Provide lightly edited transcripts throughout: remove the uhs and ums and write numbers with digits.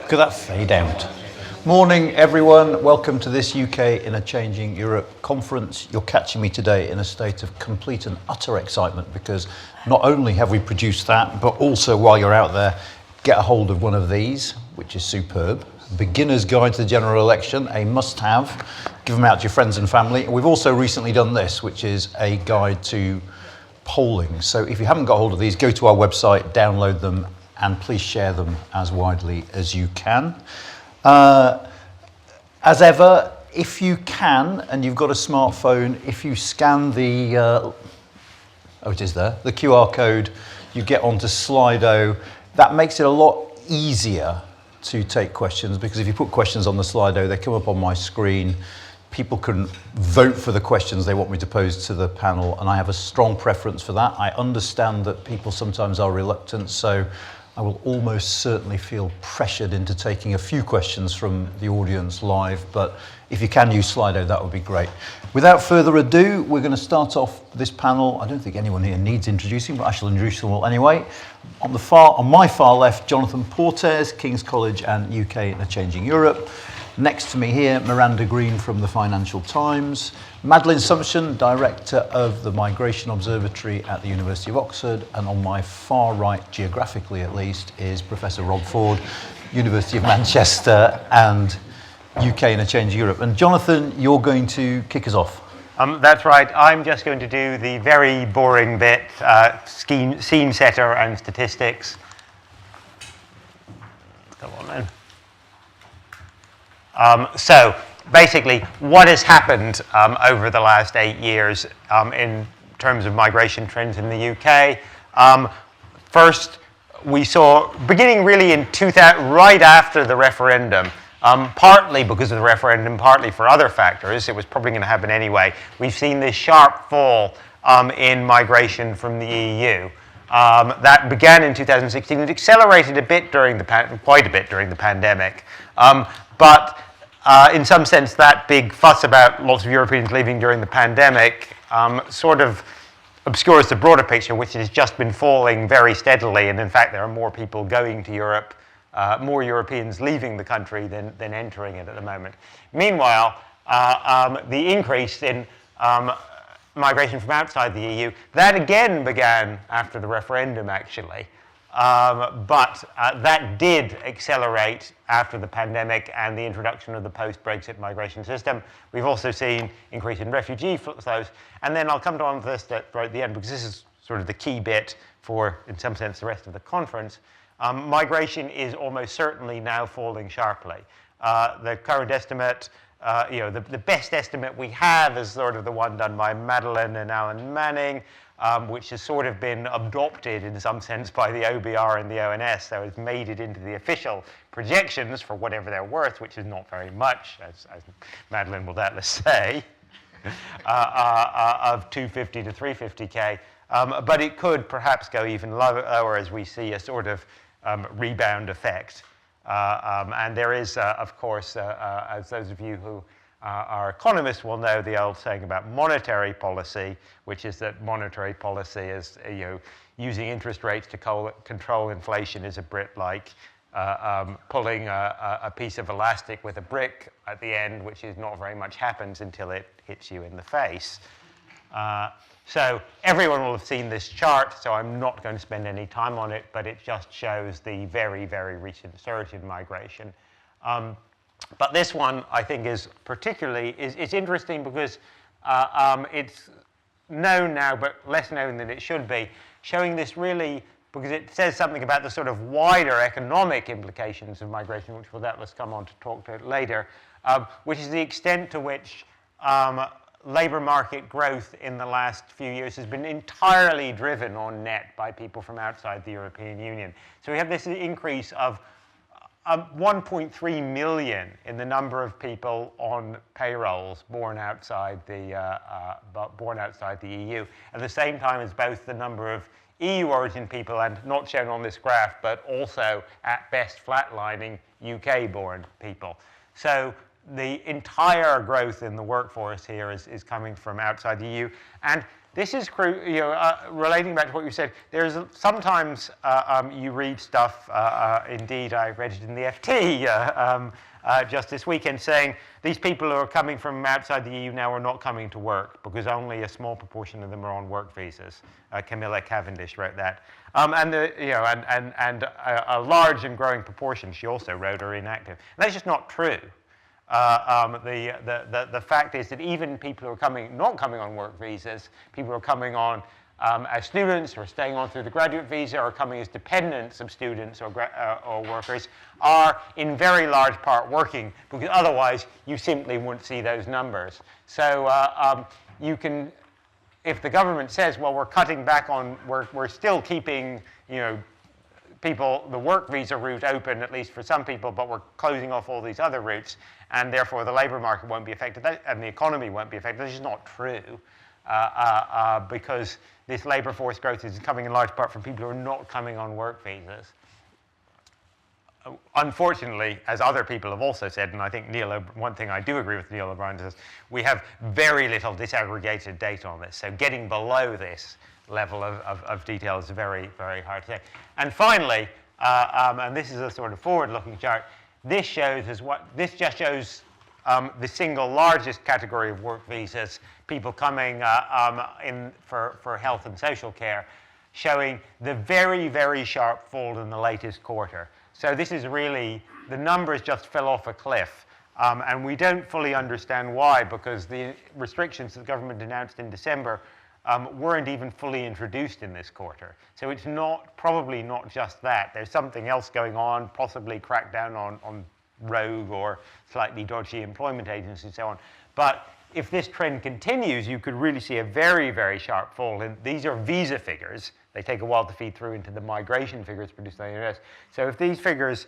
Look at that fade out. Morning, everyone. Welcome to this UK in a Changing Europe conference. You're catching me today in a state of complete and utter excitement because not only have we produced that, but also while you're out there, get a hold of one of these, which is superb. Beginner's Guide to the General Election, a must-have. Give them out to your friends and family. And we've also recently done this, which is a guide to polling. So if you haven't got hold of these, go to our website, download them, and please share them as widely as you can. As ever, if you can, and you've got a smartphone, if you scan the the QR code, you get onto Slido. That makes it a lot easier to take questions, because if you put questions on the Slido, they come up on my screen. People can vote for the questions they want me to pose to the panel, and I have a strong preference for that. I understand that people sometimes are reluctant, so I will almost certainly feel pressured into taking a few questions from the audience live, but if you can use Slido, that would be great. Without further ado, we're going to start off this panel. I don't think anyone here needs introducing, but I shall introduce them all anyway. On my far left, Jonathan Portes, King's College and UK in a Changing Europe. Next to me here, Miranda Green from the Financial Times. Madeleine Sumption, Director of the Migration Observatory at the University of Oxford. And on my far right, geographically at least, is Professor Rob Ford, University of Manchester and UK in a Changing Europe. And Jonathan, you're going to kick us off. That's right. I'm just going to do the very boring bit, scene setter and statistics. Come on then. So basically, what has happened over the last 8 years in terms of migration trends in the UK? First, we saw, beginning really in 2000, right after the referendum, partly because of the referendum, partly for other factors, it was probably going to happen anyway, we've seen this sharp fall in migration from the EU. That began in 2016. It accelerated a bit during quite a bit during the pandemic. But in some sense, that big fuss about lots of Europeans leaving during the pandemic sort of obscures the broader picture, which has just been falling very steadily. And in fact, there are more people going to Europe, more Europeans leaving the country than entering it at the moment. Meanwhile, the increase in migration from outside the EU, that again began after the referendum, actually. But that did accelerate after the pandemic and the introduction of the post-Brexit migration system. We've also seen increase in refugee flows. And then I'll come on to this right at the end, because this is sort of the key bit for, in some sense, the rest of the conference. Migration is almost certainly now falling sharply. The current estimate, the best estimate we have is sort of the one done by Madeleine and Anand Menon, which has sort of been adopted in some sense by the OBR and the ONS, so it's made it into the official projections for whatever they're worth, which is not very much, as Madeleine will doubtless say, of 250 to 350k. But it could perhaps go even lower as we see a sort of rebound effect. And there is, of course, as those of you who our economists will know, the old saying about monetary policy, which is that monetary policy is, using interest rates to control inflation is a bit like pulling a piece of elastic with a brick at the end, which is not very much happens until it hits you in the face. So everyone will have seen this chart, so I'm not going to spend any time on it, but it just shows the very, very recent surge in migration. But this one, I think, is particularly, it's interesting because it's known now, but less known than it should be, showing this really, because it says something about the sort of wider economic implications of migration, which we'll doubtless come on to talk to later, which is the extent to which labour market growth in the last few years has been entirely driven on net by people from outside the European Union. So we have this increase of 1.3 million in the number of people on payrolls born outside the EU. At the same time as both the number of EU origin people, and not shown on this graph, but also at best flatlining UK born people. So the entire growth in the workforce here is coming from outside the EU. And this is relating back to what you said. There's sometimes you read stuff. Indeed, I read it in the FT just this weekend, saying these people who are coming from outside the EU now are not coming to work because only a small proportion of them are on work visas. Camilla Cavendish wrote that, and a large and growing proportion, she also wrote, are inactive. And that's just not true. The fact is that even people who are not coming on work visas, people who are coming on as students or staying on through the graduate visa or coming as dependents of students or workers are in very large part working, because otherwise you simply wouldn't see those numbers. So you can, if the government says, well, we're cutting back on, we're still keeping, people, the work visa route open, at least for some people, but we're closing off all these other routes, and therefore the labour market won't be affected, and the economy won't be affected. This is not true, because this labour force growth is coming in large part from people who are not coming on work visas. Unfortunately, as other people have also said, and I think one thing I do agree with Neil O'Brien is we have very little disaggregated data on this, so getting below this level of detail is very, very hard to say. And finally, and this is a sort of forward-looking chart, this just shows the single largest category of work visas, people coming in for health and social care, showing the very, very sharp fall in the latest quarter. So this is really, the numbers just fell off a cliff. And we don't fully understand why, because the restrictions that the government announced in December weren't even fully introduced in this quarter. So it's probably not just that. There's something else going on, possibly crackdown on rogue or slightly dodgy employment agencies and so on. But if this trend continues, you could really see a very, very sharp fall. And these are visa figures. They take a while to feed through into the migration figures produced by the NHS. So if these figures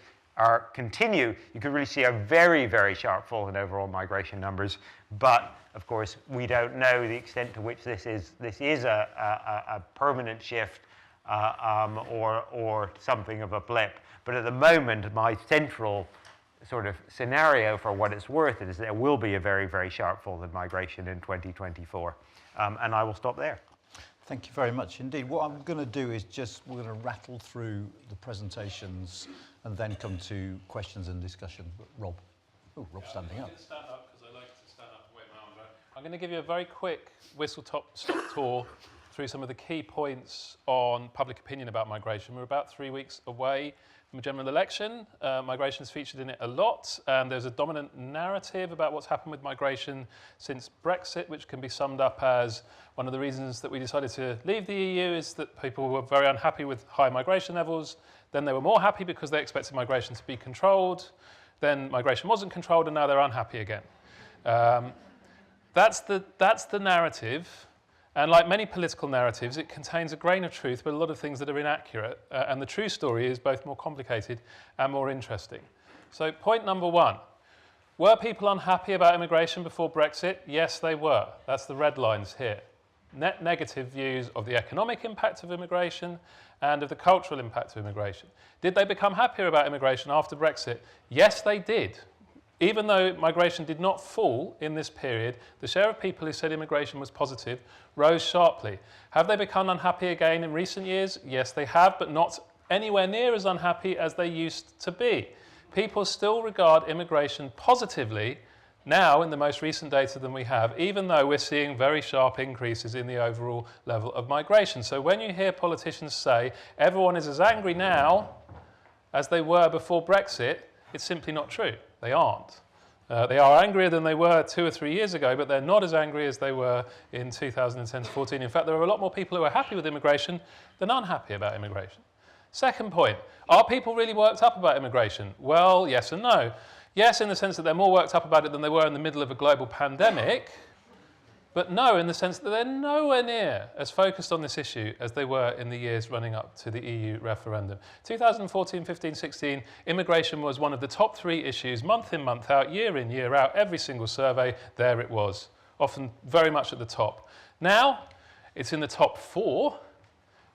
continue, you could really see a very, very sharp fall in overall migration numbers. But of course, we don't know the extent to which this is a permanent shift or something of a blip. But at the moment, my central sort of scenario for what it's worth is there will be a very, very sharp fall in migration in 2024. And I will stop there. Thank you very much indeed. What I'm going to do is we're going to rattle through the presentations and then come to questions and discussion. But Rob. Oh, Rob's standing up. I'm going to stand up because I like to stand up and wave my arms around. I'm going to give you a very quick whistle-stop tour through some of the key points on public opinion about migration. We're about 3 weeks away from a general election. Migration is featured in it a lot, and there's a dominant narrative about what's happened with migration since Brexit, which can be summed up as one of the reasons that we decided to leave the EU is that people were very unhappy with high migration levels. Then they were more happy because they expected migration to be controlled. Then migration wasn't controlled, and now they're unhappy again. That's the narrative. And like many political narratives, it contains a grain of truth, but a lot of things that are inaccurate. And the true story is both more complicated and more interesting. So point number one, were people unhappy about immigration before Brexit? Yes, they were. That's the red lines here. Net negative views of the economic impact of immigration and of the cultural impact of immigration. Did they become happier about immigration after Brexit? Yes, they did. Even though migration did not fall in this period, the share of people who said immigration was positive rose sharply. Have they become unhappy again in recent years? Yes, they have, but not anywhere near as unhappy as they used to be. People still regard immigration positively now in the most recent data than we have, even though we're seeing very sharp increases in the overall level of migration. So when you hear politicians say everyone is as angry now as they were before Brexit, it's simply not true. They aren't. They are angrier than they were 2 or 3 years ago, but they're not as angry as they were in 2010 to 14. In fact, there are a lot more people who are happy with immigration than unhappy about immigration. Second point, are people really worked up about immigration? Well, yes and no. Yes, in the sense that they're more worked up about it than they were in the middle of a global pandemic, but no, in the sense that they're nowhere near as focused on this issue as they were in the years running up to the EU referendum. 2014, 15, 16, immigration was one of the top 3 issues, month in, month out, year in, year out, every single survey, there it was, often very much at the top. Now, it's in the top 4.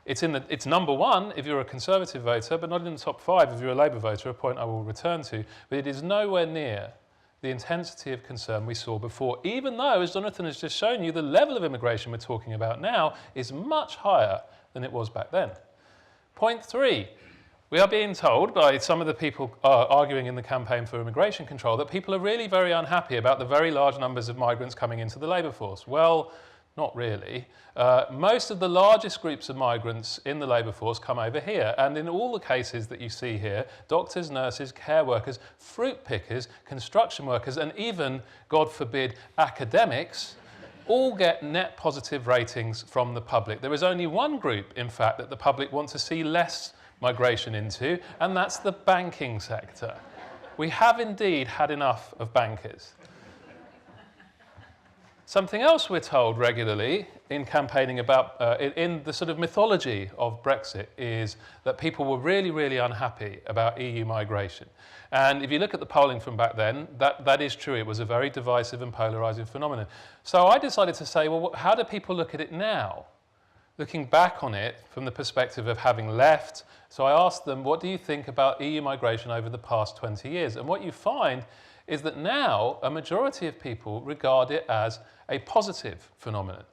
It's number 1 if you're a Conservative voter, but not in the top 5 if you're a Labour voter, a point I will return to. But it is nowhere near the intensity of concern we saw before, even though, as Jonathan has just shown you, the level of immigration we're talking about now is much higher than it was back then. Point 3, we are being told by some of the people arguing in the campaign for immigration control that people are really very unhappy about the very large numbers of migrants coming into the labour force. Well, not really. Most of the largest groups of migrants in the labour force come over here, and in all the cases that you see here, doctors, nurses, care workers, fruit pickers, construction workers, and even, God forbid, academics, all get net positive ratings from the public. There is only one group, in fact, that the public want to see less migration into, and that's the banking sector. We have indeed had enough of bankers. Something else we're told regularly in campaigning about, in the sort of mythology of Brexit, is that people were really, really unhappy about EU migration. And if you look at the polling from back then, that is true. It was a very divisive and polarising phenomenon. So I decided to say, well, how do people look at it now? Looking back on it from the perspective of having left. So I asked them, what do you think about EU migration over the past 20 years? And what you find is that now a majority of people regard it as a positive phenomenon.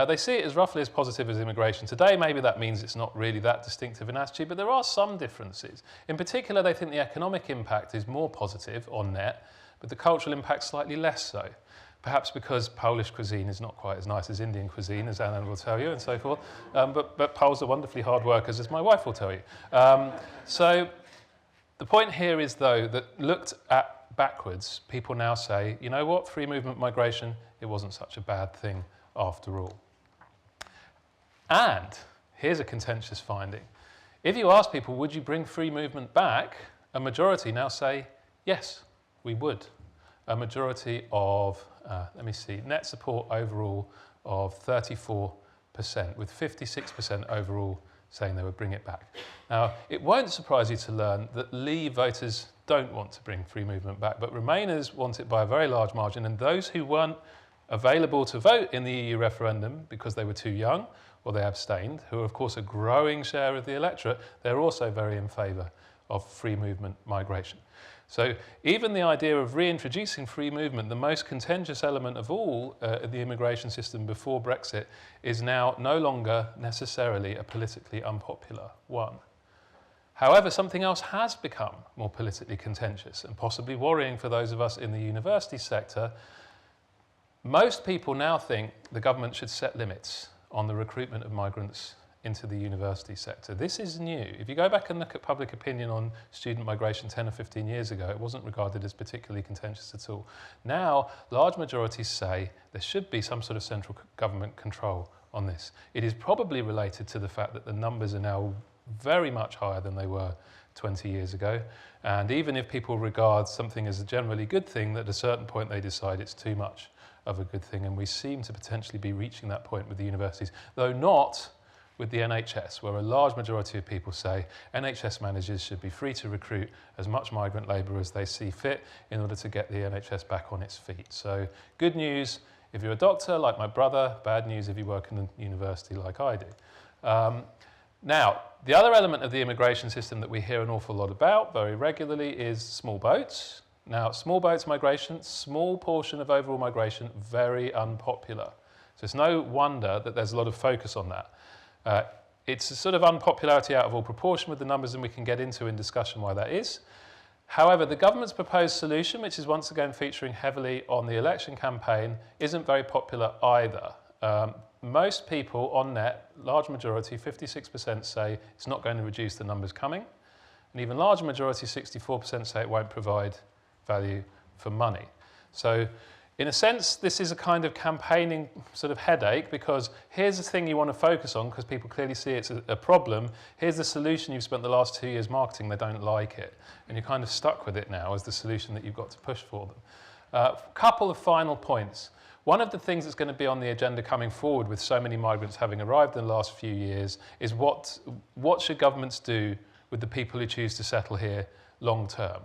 They see it as roughly as positive as immigration. Today, maybe that means it's not really that distinctive an attitude, but there are some differences. In particular, they think the economic impact is more positive on net, but the cultural impact slightly less so. Perhaps because Polish cuisine is not quite as nice as Indian cuisine, as Anand will tell you, and so forth. But Poles are wonderfully hard workers, as my wife will tell you. So the point here is, though, that looked at backwards, people now say, you know what, free movement migration, it wasn't such a bad thing after all. And here's a contentious finding. If you ask people, would you bring free movement back, a majority now say, yes, we would. A majority of, net support overall of 34%, with 56% overall saying they would bring it back. Now, it won't surprise you to learn that Leave voters don't want to bring free movement back, but Remainers want it by a very large margin, and those who weren't available to vote in the EU referendum because they were too young or they abstained, who are of course a growing share of the electorate, they're also very in favour of free movement migration. So even the idea of reintroducing free movement, the most contentious element of all the immigration system before Brexit, is now no longer necessarily a politically unpopular one. However, something else has become more politically contentious and possibly worrying for those of us in the university sector. Most people now think the government should set limits on the recruitment of migrants into the university sector. This is new. If you go back and look at public opinion on student migration 10 or 15 years ago, it wasn't regarded as particularly contentious at all. Now, large majorities say there should be some sort of central government control on this. It is probably related to the fact that the numbers are now very much higher than they were 20 years ago. And even if people regard something as a generally good thing, at a certain point they decide it's too much of a good thing. And we seem to potentially be reaching that point with the universities, though not with the NHS, where a large majority of people say NHS managers should be free to recruit as much migrant labour as they see fit in order to get the NHS back on its feet. So good news if you're a doctor like my brother, bad news if you work in a university like I do. Now, the other element of the immigration system that we hear an awful lot about very regularly is small boats. Now, small boats migration, small portion of overall migration, very unpopular. So it's no wonder that there's a lot of focus on that. It's a sort of unpopularity out of all proportion with the numbers, and we can get into in discussion why that is. However, the government's proposed solution, which is once again featuring heavily on the election campaign, isn't very popular either. Most people on net, large majority, 56% say it's not going to reduce the numbers coming. And even larger majority, 64% say it won't provide value for money. So in a sense, this is a kind of campaigning sort of headache, because here's the thing you want to focus on because people clearly see it's a problem. Here's the solution you've spent the last 2 years marketing, they don't like it. And you're kind of stuck with it now as the solution that you've got to push for them. A couple of final points. One of the things that's going to be on the agenda coming forward with so many migrants having arrived in the last few years is what should governments do with the people who choose to settle here long term?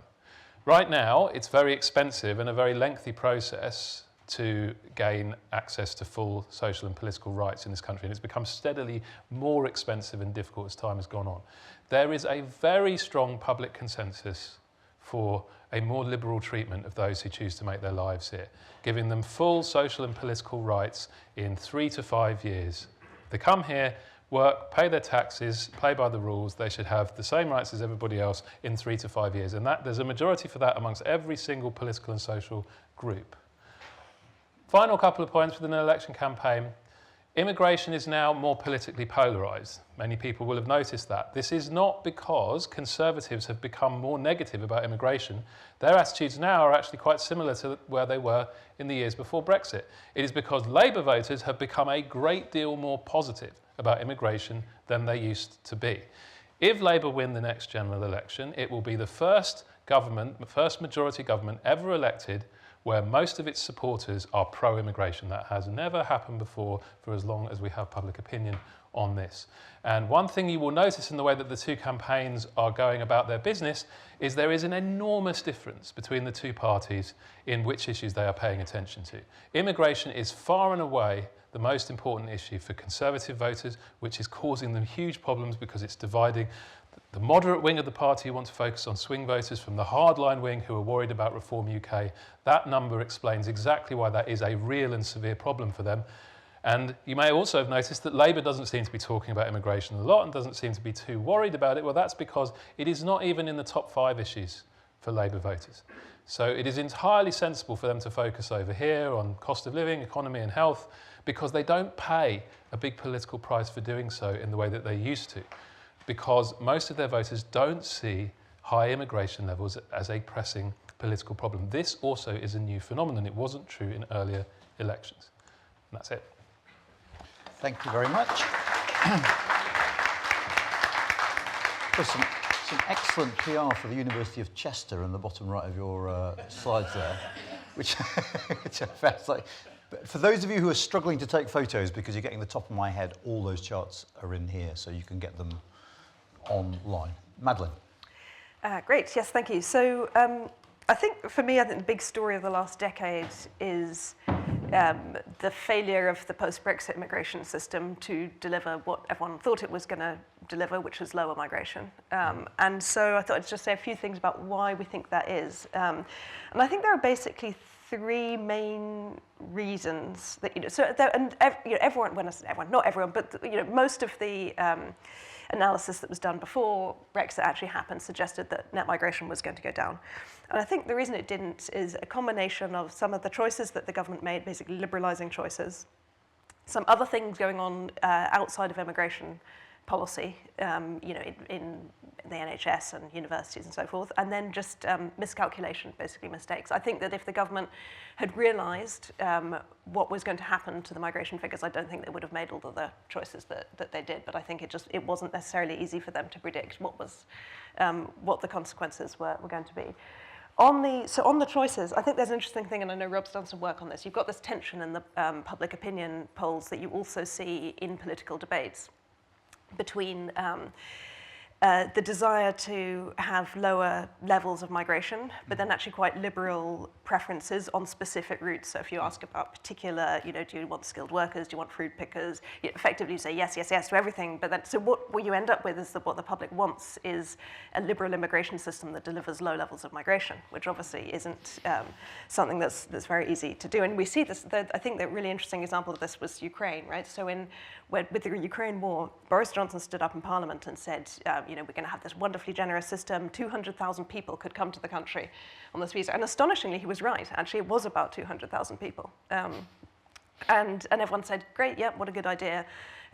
Right now, it's very expensive and a very lengthy process to gain access to full social and political rights in this country, and it's become steadily more expensive and difficult as time has gone on. There is a very strong public consensus for a more liberal treatment of those who choose to make their lives here, giving them full social and political rights in 3 to 5 years. They come here, work, pay their taxes, play by the rules, they should have the same rights as everybody else in 3 to 5 years. And there's a majority for that amongst every single political and social group. Final couple of points within an election campaign. Immigration is now more politically polarised. Many people will have noticed that. This is not because Conservatives have become more negative about immigration. Their attitudes now are actually quite similar to where they were in the years before Brexit. It is because Labour voters have become a great deal more positive about immigration than they used to be. If Labour win the next general election, it will be the first government, the first majority government ever elected where most of its supporters are pro-immigration. That has never happened before for as long as we have public opinion on this. And one thing you will notice in the way that the two campaigns are going about their business is there is an enormous difference between the two parties in which issues they are paying attention to. Immigration is far and away the most important issue for Conservative voters, which is causing them huge problems because it's dividing the moderate wing of the party who want to focus on swing voters from the hardline wing who are worried about Reform UK. That number explains exactly why that is a real and severe problem for them. And you may also have noticed that Labour doesn't seem to be talking about immigration a lot and doesn't seem to be too worried about it. Well, that's because it is not even in the top 5 issues for Labour voters. So it is entirely sensible for them to focus over here on cost of living, economy and health, because they don't pay a big political price for doing so in the way that they used to, because most of their voters don't see high immigration levels as a pressing political problem. This also is a new phenomenon. It wasn't true in earlier elections. And that's it. Thank you very much. There's some excellent PR for the University of Chester in the bottom right of your slides there, which are like. But for those of you who are struggling to take photos because you're getting the top of my head, all those charts are in here, so you can get them online. Madeleine. Great, yes, thank you. So I think for me, the big story of the last decade is the failure of the post-Brexit immigration system to deliver what everyone thought it was going to deliver, which was lower migration. And so I thought I'd just say a few things about why we think that is. And I think there are basically 3 main reasons that, everyone, when I say everyone, not everyone, but most of the analysis that was done before Brexit actually happened suggested that net migration was going to go down. And I think the reason it didn't is a combination of some of the choices that the government made, basically liberalising choices, some other things going on outside of immigration policy, in the NHS and universities and so forth, and then just miscalculation, basically mistakes. I think that if the government had realised what was going to happen to the migration figures, I don't think they would have made all of the choices that they did, but I think it wasn't necessarily easy for them to predict what the consequences were going to be. On the choices, I think there's an interesting thing, and I know Rob's done some work on this. You've got this tension in the public opinion polls that you also see in political debates between the desire to have lower levels of migration, but then actually quite liberal preferences on specific routes. So if you ask about particular, do you want skilled workers, do you want fruit pickers, effectively you say yes, yes, yes to everything. But then, so what you end up with is that what the public wants is a liberal immigration system that delivers low levels of migration, which obviously isn't something that's very easy to do. And we see this, I think the really interesting example of this was Ukraine, right? So with the Ukraine war, Boris Johnson stood up in Parliament and said, we're going to have this wonderfully generous system. 200,000 people could come to the country on this visa. And astonishingly, he was right. Actually, it was about 200,000 people. And everyone said, great, yeah, what a good idea.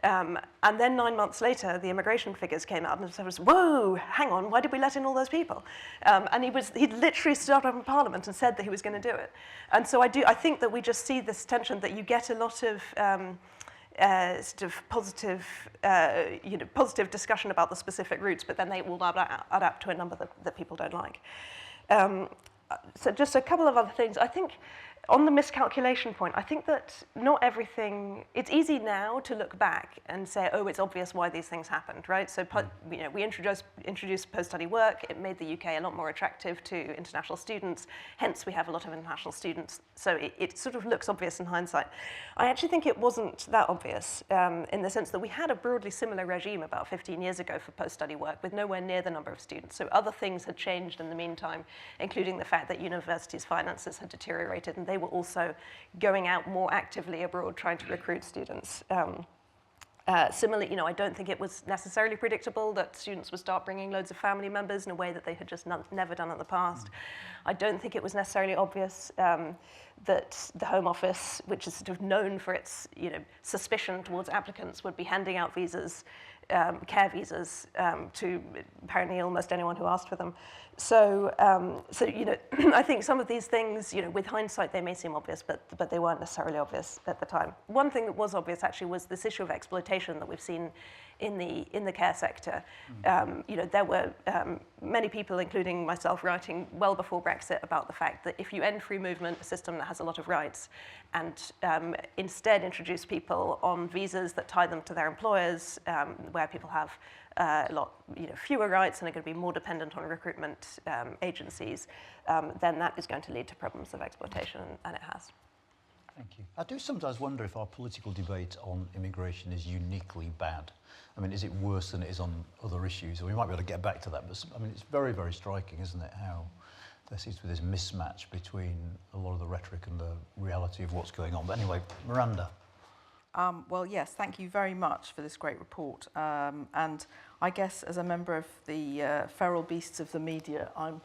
And then 9 months later, the immigration figures came out, and it was, whoa, hang on, why did we let in all those people? And he literally stood up in Parliament and said that he was going to do it. And so I think that we just see this tension that you get a lot of sort of positive, positive discussion about the specific routes, but then they will add up to a number that people don't like. So just a couple of other things. I think on the miscalculation point, I think that not everything, it's easy now to look back and say, oh, it's obvious why these things happened, right? So, you know, we introduced post-study work. It made the UK a lot more attractive to international students. Hence, we have a lot of international students. So it sort of looks obvious in hindsight. I actually think it wasn't that obvious in the sense that we had a broadly similar regime about 15 years ago for post-study work with nowhere near the number of students. So other things had changed in the meantime, including the fact that universities' finances had deteriorated and they were also going out more actively abroad trying to recruit students. Similarly, you know, I don't think it was necessarily predictable that students would start bringing loads of family members in a way that they had just never done in the past. I don't think it was necessarily obvious that the Home Office, which is sort of known for its, you know, suspicion towards applicants, would be handing out visas, care visas, to apparently almost anyone who asked for them. So, you know, I think some of these things, you know, with hindsight, they may seem obvious, but they weren't necessarily obvious at the time. One thing that was obvious actually was this issue of exploitation that we've seen in the care sector. You know, there were many people, including myself, writing well before Brexit about the fact that if you end free movement, a system that has a lot of rights, and instead introduce people on visas that tie them to their employers, where people have a lot, you know, fewer rights and are going to be more dependent on recruitment agencies, then that is going to lead to problems of exploitation, and it has. Thank you. I do sometimes wonder if our political debate on immigration is uniquely bad. I mean, is it worse than it is on other issues? We might be able to get back to that, but I mean, it's very, very striking, isn't it, how there seems to be this mismatch between a lot of the rhetoric and the reality of what's going on. But anyway, Miranda. Well, yes, thank you very much for this great report. And I guess as a member of the feral beasts of the media, I'm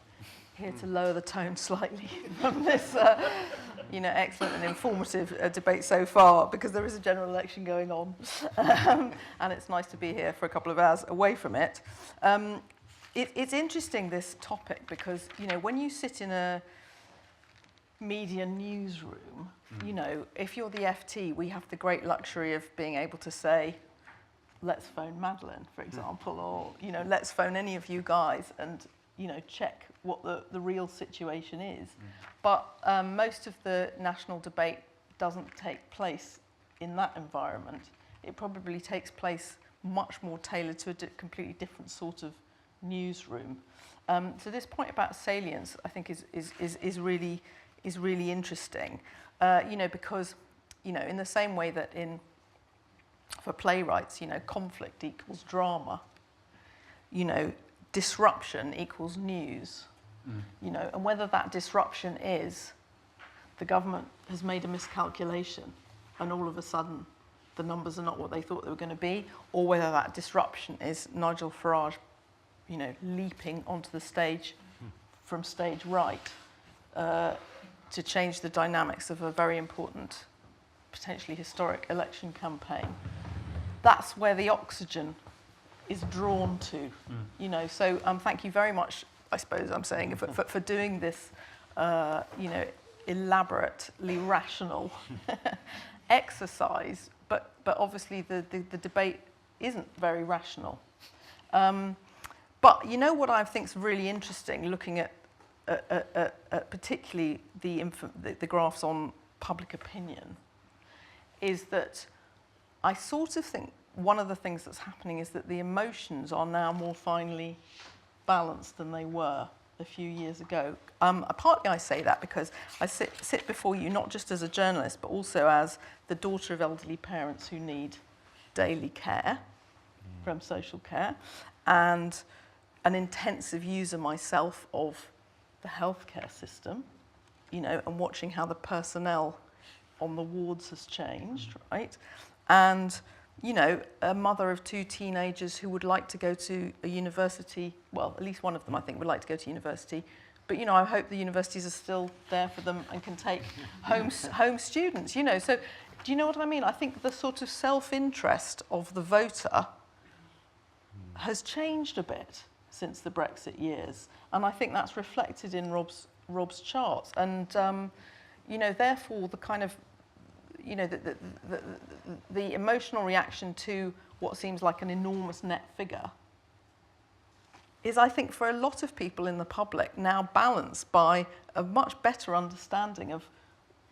here to lower the tone slightly from this, you know, excellent and informative debate so far, because there is a general election going on, and it's nice to be here for a couple of hours away from it. It's interesting, this topic, because, you know, when you sit in a media newsroom, you know, if you're the FT, we have the great luxury of being able to say, let's phone Madeleine, for example, or, you know, let's phone any of you guys and, you know, check what the real situation is. But most of the national debate doesn't take place in that environment. It probably takes place much more tailored to a completely different sort of newsroom. So this point about salience, I think, is really interesting. You know, because, you know, in the same way that for playwrights, you know, conflict equals drama, you know, disruption equals news, you know, and whether that disruption is the government has made a miscalculation and all of a sudden the numbers are not what they thought they were going to be, or whether that disruption is Nigel Farage, you know, leaping onto the stage from stage right to change the dynamics of a very important, potentially historic election campaign. That's where the oxygen is drawn to, you know. So thank you very much, I suppose I'm saying, for doing this, you know, elaborately rational exercise. But obviously the debate isn't very rational. But you know what I think is really interesting, looking at particularly the graphs on public opinion, is that I sort of think one of the things that's happening is that the emotions are now more finely balanced than they were a few years ago. Partly I say that because I sit before you not just as a journalist, but also as the daughter of elderly parents who need daily care from social care, and an intensive user myself of the healthcare system, you know, and watching how the personnel on the wards has changed, right? And, you know, a mother of 2 teenagers who would like to go to a university, well, at least one of them, I think, would like to go to university, but, you know, I hope the universities are still there for them and can take home students, you know. So, do you know what I mean? I think the sort of self-interest of the voter has changed a bit since the Brexit years, and I think that's reflected in Rob's charts. And you know, therefore, the kind of, you know, the emotional reaction to what seems like an enormous net figure is, I think, for a lot of people in the public now balanced by a much better understanding of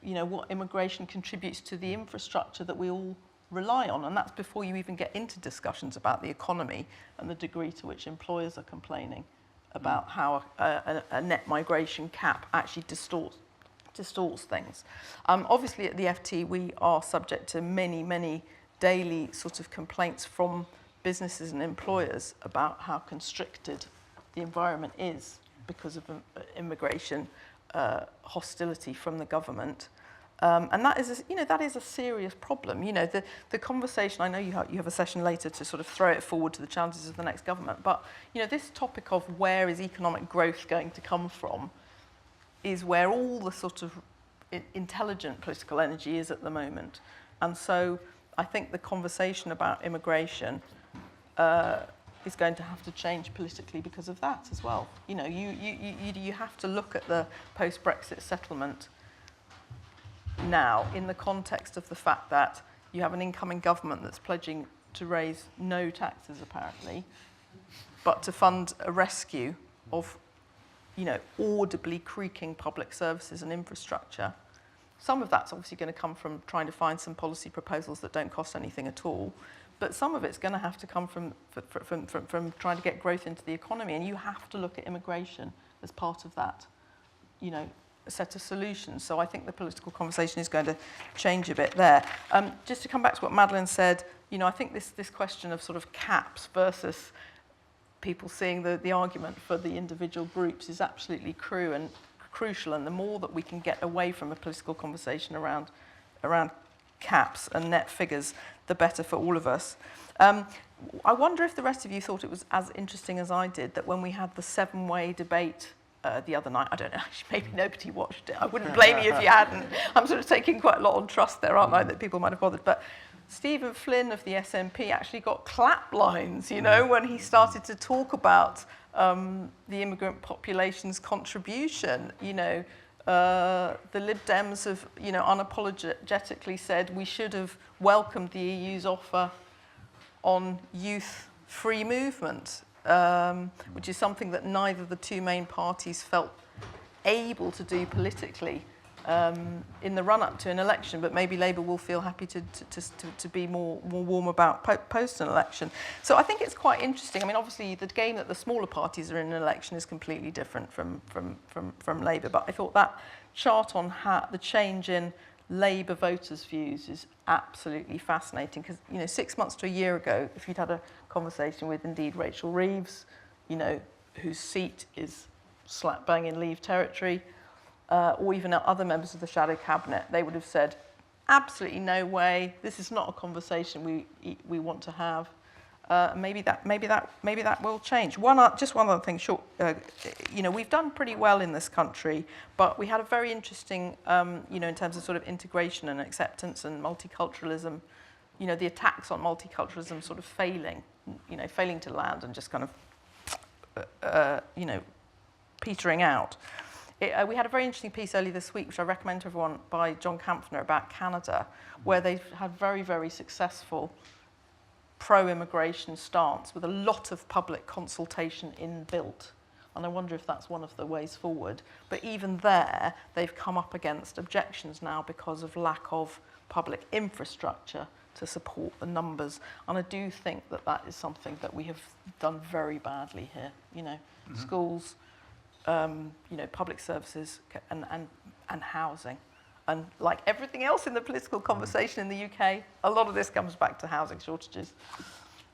you know, what immigration contributes to the infrastructure that we all rely on. And that's before you even get into discussions about the economy and the degree to which employers are complaining about how a net migration cap actually distorts things. Obviously at the FT we are subject to many daily sort of complaints from businesses and employers about how constricted the environment is because of immigration hostility from the government. And that is, that is a serious problem. You know, the conversation, I know you have a session later to sort of throw it forward to the challenges of the next government, but, you know, this topic of where is economic growth going to come from is where all the sort of intelligent political energy is at the moment. And so I think the conversation about immigration is going to have to change politically because of that as well. You know, you have to look at the post-Brexit settlement now in the context of the fact that you have an incoming government that's pledging to raise no taxes apparently, but to fund a rescue of, you know, audibly creaking public services and infrastructure. Some of that's obviously going to come from trying to find some policy proposals that don't cost anything at all, but some of it's going to have to come from trying to get growth into the economy, and you have to look at immigration as part of that, you know, a set of solutions. So I think the political conversation is going to change a bit there. Just to come back to what Madeleine said, you know, I think this question of sort of caps versus people seeing the argument for the individual groups is absolutely crucial, and the more that we can get away from a political conversation around caps and net figures, the better for all of us. I wonder if the rest of you thought it was as interesting as I did that when we had the 7-way debate the other night, I don't know, actually maybe nobody watched it. I wouldn't blame you if you hadn't. I'm sort of taking quite a lot on trust there, aren't I, that people might have bothered. But Stephen Flynn of the SNP actually got clap lines, you know, when he started to talk about the immigrant population's contribution. You know, the Lib Dems have, you know, unapologetically said we should have welcomed the EU's offer on youth free movement, which is something that neither of the two main parties felt able to do politically in the run-up to an election, but maybe Labour will feel happy to be more warm about post an election. So I think it's quite interesting. I mean, obviously the game that the smaller parties are in an election is completely different from Labour, but I thought that chart on the change in Labour voters' views is absolutely fascinating, because, you know, 6 months to a year ago, if you'd had a conversation with indeed Rachel Reeves, you know, whose seat is slap bang in Leave territory, or even other members of the shadow cabinet, they would have said, absolutely no way, this is not a conversation we want to have. Maybe that will change. Just one other thing, short. You know, we've done pretty well in this country, but we had a very interesting, you know, in terms of sort of integration and acceptance and multiculturalism. You know, the attacks on multiculturalism sort of failing to land and just kind of, you know, petering out. We had a very interesting piece earlier this week, which I recommend to everyone, by John Kampfner about Canada, where they've had very, very successful pro-immigration stance with a lot of public consultation inbuilt. And I wonder if that's one of the ways forward. But even there, they've come up against objections now because of lack of public infrastructure to support the numbers. And I do think that that is something that we have done very badly here. You know, schools, you know, public services and housing. And like everything else in the political conversation in the UK, a lot of this comes back to housing shortages.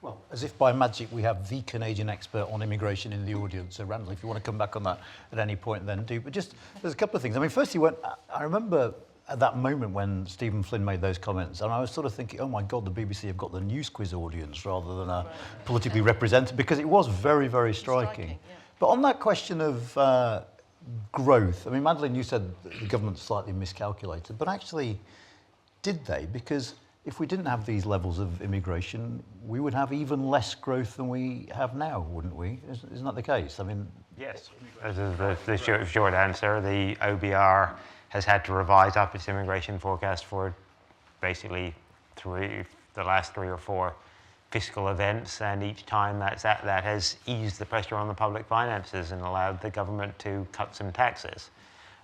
Well, as if by magic we have the Canadian expert on immigration in the audience. So Randall, if you want to come back on that at any point, then do. But just, there's a couple of things. I mean, firstly, I remember at that moment when Stephen Flynn made those comments, and I was sort of thinking, oh my God, the BBC have got the news quiz audience rather than a politically represented, because it was very, very striking. Yeah. But on that question of growth, I mean, Madeleine, you said the government slightly miscalculated, but actually, did they? Because if we didn't have these levels of immigration, we would have even less growth than we have now, wouldn't we? Isn't that the case? I mean, yes. The short answer, the OBR has had to revise up its immigration forecast for basically the last 3 or 4 fiscal events, and each time that has eased the pressure on the public finances and allowed the government to cut some taxes.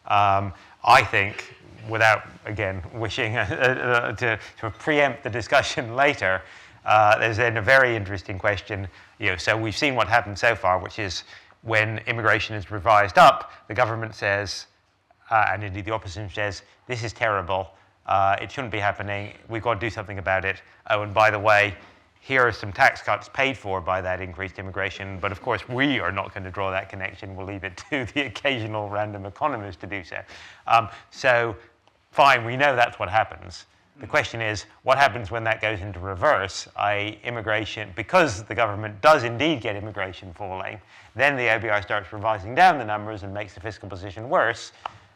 I think, without, again, wishing to preempt the discussion later, there's then a very interesting question. So we've seen what happened so far, which is when immigration is revised up, the government says, and indeed the opposition says, this is terrible, it shouldn't be happening, we've got to do something about it. Oh, and by the way, here are some tax cuts paid for by that increased immigration, but of course we are not going to draw that connection. We'll leave it to the occasional random economist to do so. So fine, we know that's what happens. The question is, what happens when that goes into reverse, i.e. immigration, because the government does indeed get immigration falling, then the OBR starts revising down the numbers and makes the fiscal position worse.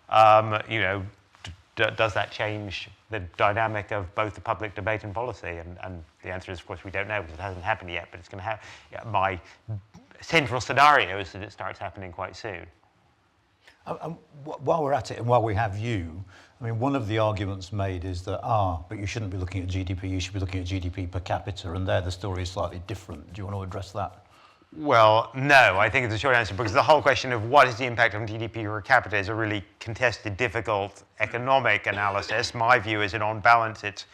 Does that change the dynamic of both the public debate and policy? And the answer is, of course, we don't know because it hasn't happened yet, but it's going to have, my central scenario is that it starts happening quite soon. While we're at it and while we have you, I mean, one of the arguments made is that, but you shouldn't be looking at GDP, you should be looking at GDP per capita, and there the story is slightly different. Do you want to address that? Well, no, I think it's a short answer, because the whole question of what is the impact on GDP per capita is a really contested, difficult economic analysis. My view is that on balance it's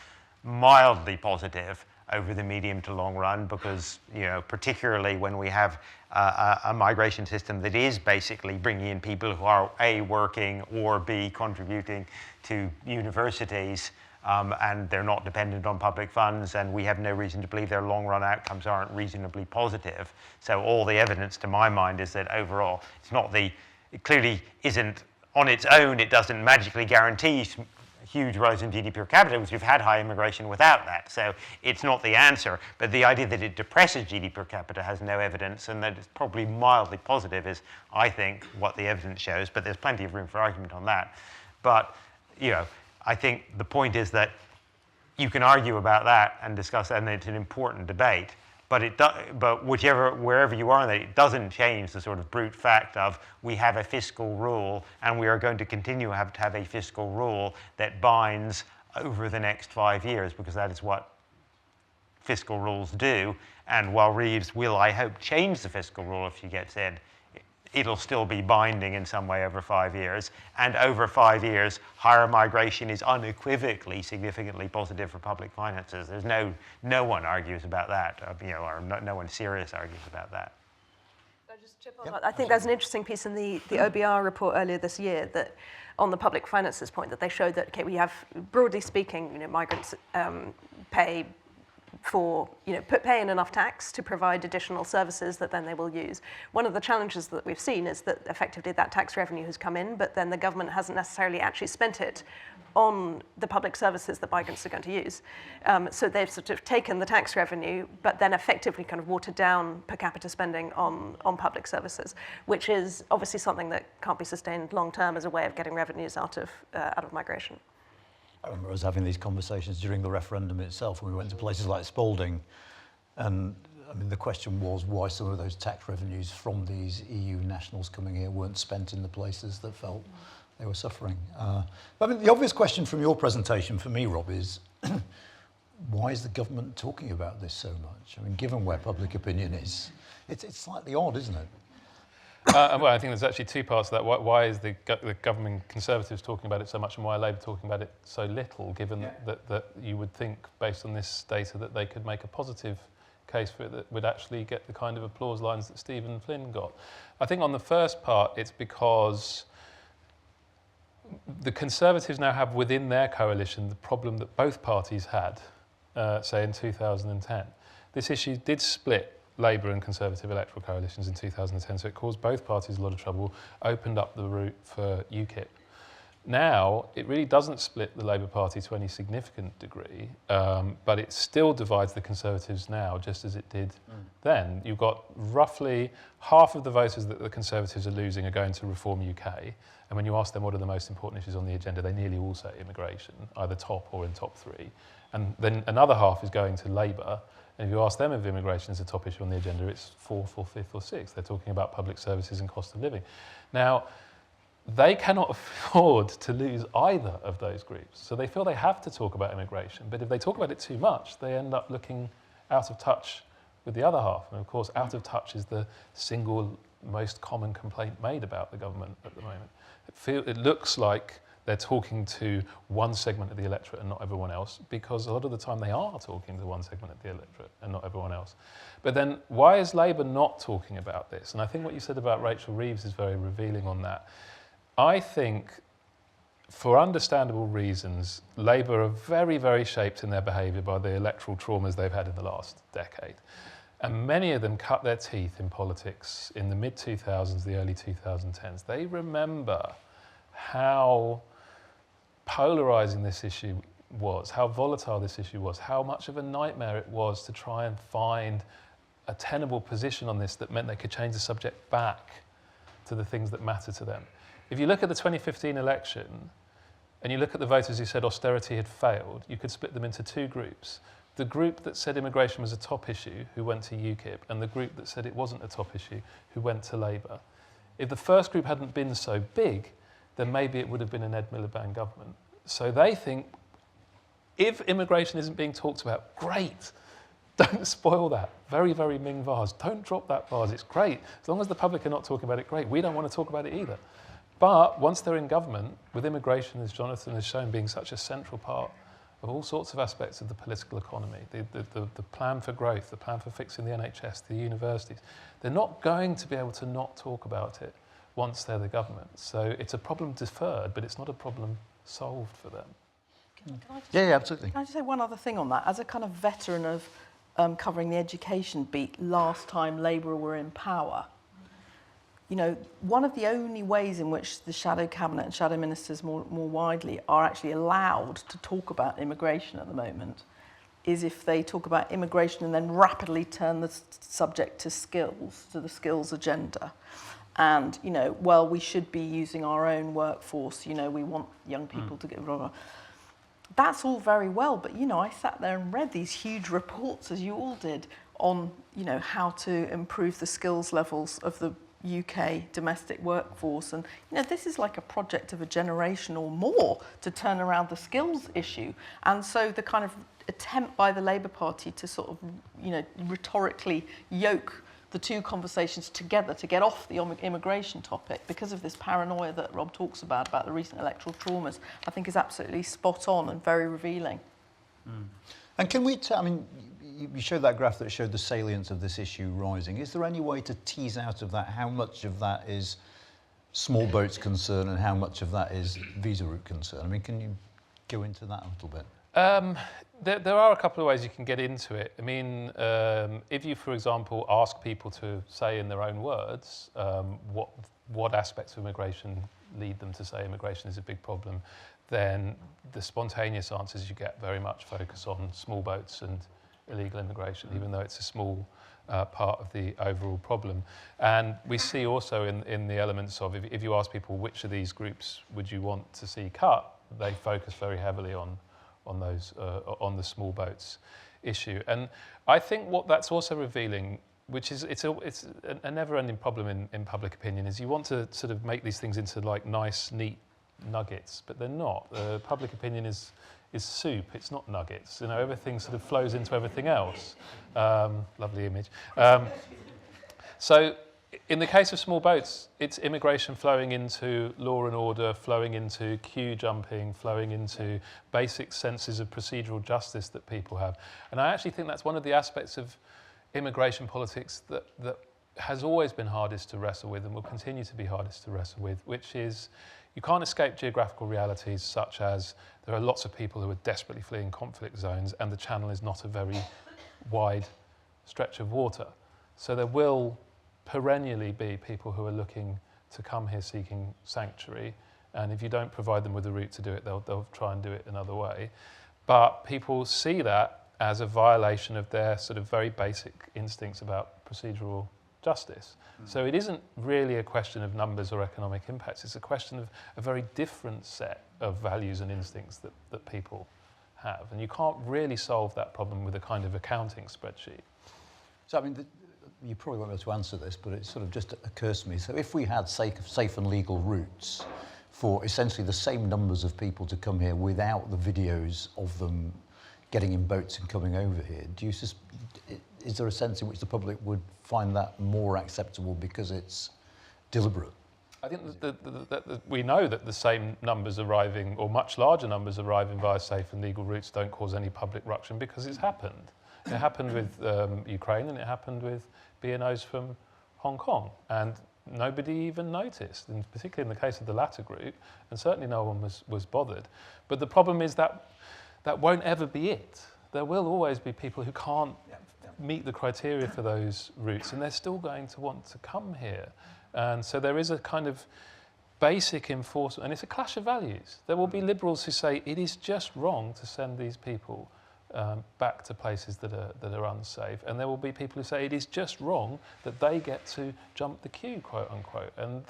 mildly positive over the medium to long run, because, particularly when we have a migration system that is basically bringing in people who are A, working, or B, contributing to universities, and they're not dependent on public funds, and we have no reason to believe their long-run outcomes aren't reasonably positive. So all the evidence, to my mind, is that overall, it clearly isn't, on its own, it doesn't magically guarantee huge rise in GDP per capita, because we've had high immigration without that. So it's not the answer. But the idea that it depresses GDP per capita has no evidence, and that it's probably mildly positive is, I think, what the evidence shows. But there's plenty of room for argument on that. But, I think the point is that you can argue about that and discuss that, and it's an important debate. But wherever you are in that, it doesn't change the sort of brute fact of we have a fiscal rule, and we are going to continue to have a fiscal rule that binds over the next 5 years, because that is what fiscal rules do. And while Reeves will, I hope, change the fiscal rule if she gets in, it'll still be binding in some way over 5 years. And over 5 years, higher migration is unequivocally significantly positive for public finances. There's no one argues about that, or no one serious argues about that. Can I just chip on that? I think there's an interesting piece in the OBR report earlier this year that, on the public finances point, that they showed that, we have, broadly speaking, migrants pay in enough tax to provide additional services that then they will use. One of the challenges that we've seen is that effectively that tax revenue has come in, but then the government hasn't necessarily actually spent it on the public services that migrants are going to use. So they've sort of taken the tax revenue, but then effectively kind of watered down per capita spending on public services, which is obviously something that can't be sustained long term as a way of getting revenues out of migration. I remember us having these conversations during the referendum itself when we went to places like Spalding, and I mean the question was why some of those tax revenues from these EU nationals coming here weren't spent in the places that felt they were suffering. But I mean, the obvious question from your presentation for me, Rob, is why is the government talking about this so much? I mean, given where public opinion is, it's slightly odd, isn't it? Well, I think there's actually two parts to that. Why is the government Conservatives talking about it so much, and why are Labour talking about it so little, given that you would think, based on this data, that they could make a positive case for it that would actually get the kind of applause lines that Stephen Flynn got? I think on the first part, it's because the Conservatives now have within their coalition the problem that both parties had, say, in 2010. This issue did split Labour and Conservative electoral coalitions in 2010, so it caused both parties a lot of trouble, opened up the route for UKIP. Now, it really doesn't split the Labour Party to any significant degree, but it still divides the Conservatives now, just as it did then. You've got roughly half of the voters that the Conservatives are losing are going to Reform UK, and when you ask them what are the most important issues on the agenda, they nearly all say immigration, either top or in top three. And then another half is going to Labour, and if you ask them if immigration is a top issue on the agenda, it's fourth or fifth or sixth. They're talking about public services and cost of living. Now, they cannot afford to lose either of those groups. So they feel they have to talk about immigration. But if they talk about it too much, they end up looking out of touch with the other half. And of course, out of touch is the single most common complaint made about the government at the moment. It looks like they're talking to one segment of the electorate and not everyone else, because a lot of the time they are talking to one segment of the electorate and not everyone else. But then why is Labour not talking about this? And I think what you said about Rachel Reeves is very revealing on that. I think, for understandable reasons, Labour are very, very shaped in their behaviour by the electoral traumas they've had in the last decade. And many of them cut their teeth in politics in the mid-2000s, the early 2010s. They remember how polarising this issue was, how volatile this issue was, how much of a nightmare it was to try and find a tenable position on this that meant they could change the subject back to the things that matter to them. If you look at the 2015 election and you look at the voters who said austerity had failed, you could split them into two groups. The group that said immigration was a top issue, who went to UKIP, and the group that said it wasn't a top issue, who went to Labour. If the first group hadn't been so big, then maybe it would have been an Ed Miliband government. So they think, if immigration isn't being talked about, great. Don't spoil that. Very, very Ming vase. Don't drop that vase. It's great. As long as the public are not talking about it, great. We don't want to talk about it either. But once they're in government, with immigration, as Jonathan has shown, being such a central part of all sorts of aspects of the political economy, the plan for growth, the plan for fixing the NHS, the universities, they're not going to be able to not talk about it once they're the government. So it's a problem deferred, but it's not a problem solved for them. Can I just Yeah, absolutely. Can I just say one other thing on that? As a kind of veteran of covering the education beat last time Labour were in power, you know, one of the only ways in which the shadow cabinet and shadow ministers more widely are actually allowed to talk about immigration at the moment is if they talk about immigration and then rapidly turn the subject to skills, to the skills agenda. And, you know, well, we should be using our own workforce, you know, we want young people to get blah, blah. That's all very well, but, you know, I sat there and read these huge reports, as you all did, on, you know, how to improve the skills levels of the UK domestic workforce. And, you know, this is like a project of a generation or more to turn around the skills issue. And so the kind of attempt by the Labour Party to sort of, you know, rhetorically yoke the two conversations together to get off the immigration topic because of this paranoia that Rob talks about the recent electoral traumas, I think is absolutely spot on and very revealing. Mm. And can we I mean, you showed that graph that showed the salience of this issue rising. Is there any way to tease out of that how much of that is small boats concern and how much of that is visa route concern? I mean, can you go into that a little bit? There are a couple of ways you can get into it. I mean, if you, for example, ask people to say in their own words what aspects of immigration lead them to say immigration is a big problem, then the spontaneous answers you get very much focus on small boats and illegal immigration, even though it's a small part of the overall problem. And we see also in the elements of, if you ask people which of these groups would you want to see cut, they focus very heavily on those on the small boats issue. And I think what that's also revealing, which is it's a never-ending problem in public opinion, is you want to sort of make these things into like nice, neat nuggets, but they're not. Public opinion is soup. It's not nuggets. You know, everything sort of flows into everything else. Lovely image. So in the case of small boats, it's immigration flowing into law and order, flowing into queue jumping, flowing into basic senses of procedural justice that people have. And I actually think that's one of the aspects of immigration politics that has always been hardest to wrestle with and will continue to be hardest to wrestle with, which is you can't escape geographical realities such as there are lots of people who are desperately fleeing conflict zones and the channel is not a very wide stretch of water. So there will perennially be people who are looking to come here seeking sanctuary, and if you don't provide them with a route to do it, they'll try and do it another way. But people see that as a violation of their sort of very basic instincts about procedural justice. So it isn't really a question of numbers or economic impacts, it's a question of a very different set of values and instincts that people have. And you can't really solve that problem with a kind of accounting spreadsheet. So, I mean, you probably won't be able to answer this, but it sort of just occurs to me. So if we had safe and legal routes for essentially the same numbers of people to come here without the videos of them getting in boats and coming over here, is there a sense in which the public would find that more acceptable because it's deliberate? I think that we know that the same numbers arriving, or much larger numbers arriving via safe and legal routes, don't cause any public ruction because it's happened. It happened with Ukraine, and it happened with BNOs from Hong Kong, and nobody even noticed, and particularly in the case of the latter group, and certainly no one was bothered. But the problem is that won't ever be it. There will always be people who can't meet the criteria for those routes, and they're still going to want to come here. And so there is a kind of basic enforcement, and it's a clash of values. There will be liberals who say it is just wrong to send these people back to places that are unsafe, and there will be people who say it is just wrong that they get to jump the queue, quote unquote. And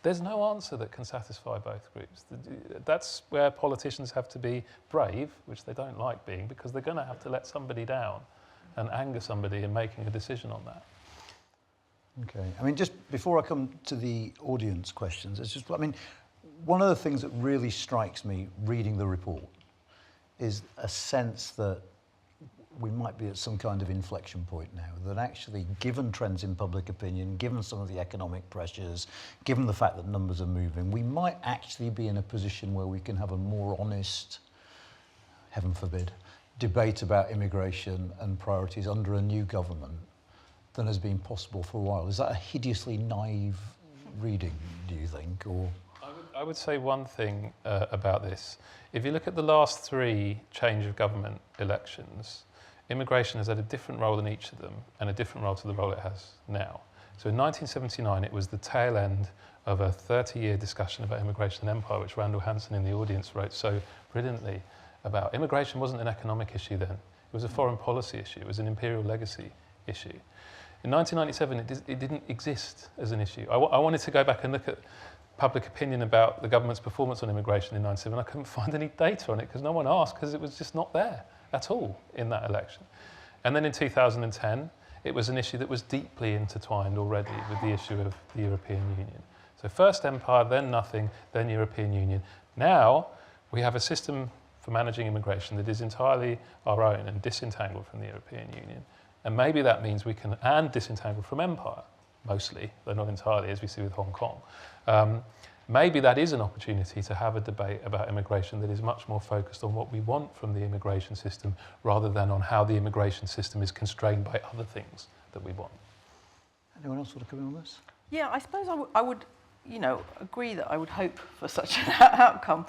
there's no answer that can satisfy both groups. That's where politicians have to be brave, which they don't like being, because they're going to have to let somebody down and anger somebody in making a decision on that. Okay. I mean, just before I come to the audience questions, it's just, I mean, one of the things that really strikes me reading the report is a sense that we might be at some kind of inflection point now, that actually, given trends in public opinion, given some of the economic pressures, given the fact that numbers are moving, we might actually be in a position where we can have a more honest, heaven forbid, debate about immigration and priorities under a new government than has been possible for a while. Is that a hideously naive reading, do you think? Or I would say one thing about this. If you look at the last 3 change of government elections, immigration has had a different role in each of them, and a different role to the role it has now. So in 1979, it was the tail end of a 30-year discussion about immigration and empire, which Randall Hansen in the audience wrote so brilliantly about. Immigration wasn't an economic issue then. It was a foreign policy issue. It was an imperial legacy issue. In 1997, it didn't exist as an issue. I wanted to go back and look at public opinion about the government's performance on immigration in 1997. I couldn't find any data on it because no one asked, because it was just not there at all in that election. And then in 2010, it was an issue that was deeply intertwined already with the issue of the European Union. So first empire, then nothing, then European Union. Now we have a system for managing immigration that is entirely our own and disentangled from the European Union. And maybe that means we can, and disentangle from empire, mostly, though not entirely, as we see with Hong Kong. Maybe that is an opportunity to have a debate about immigration that is much more focused on what we want from the immigration system rather than on how the immigration system is constrained by other things that we want. anyone else want to come in on this? Yeah, I suppose I would, agree that I would hope for such an outcome.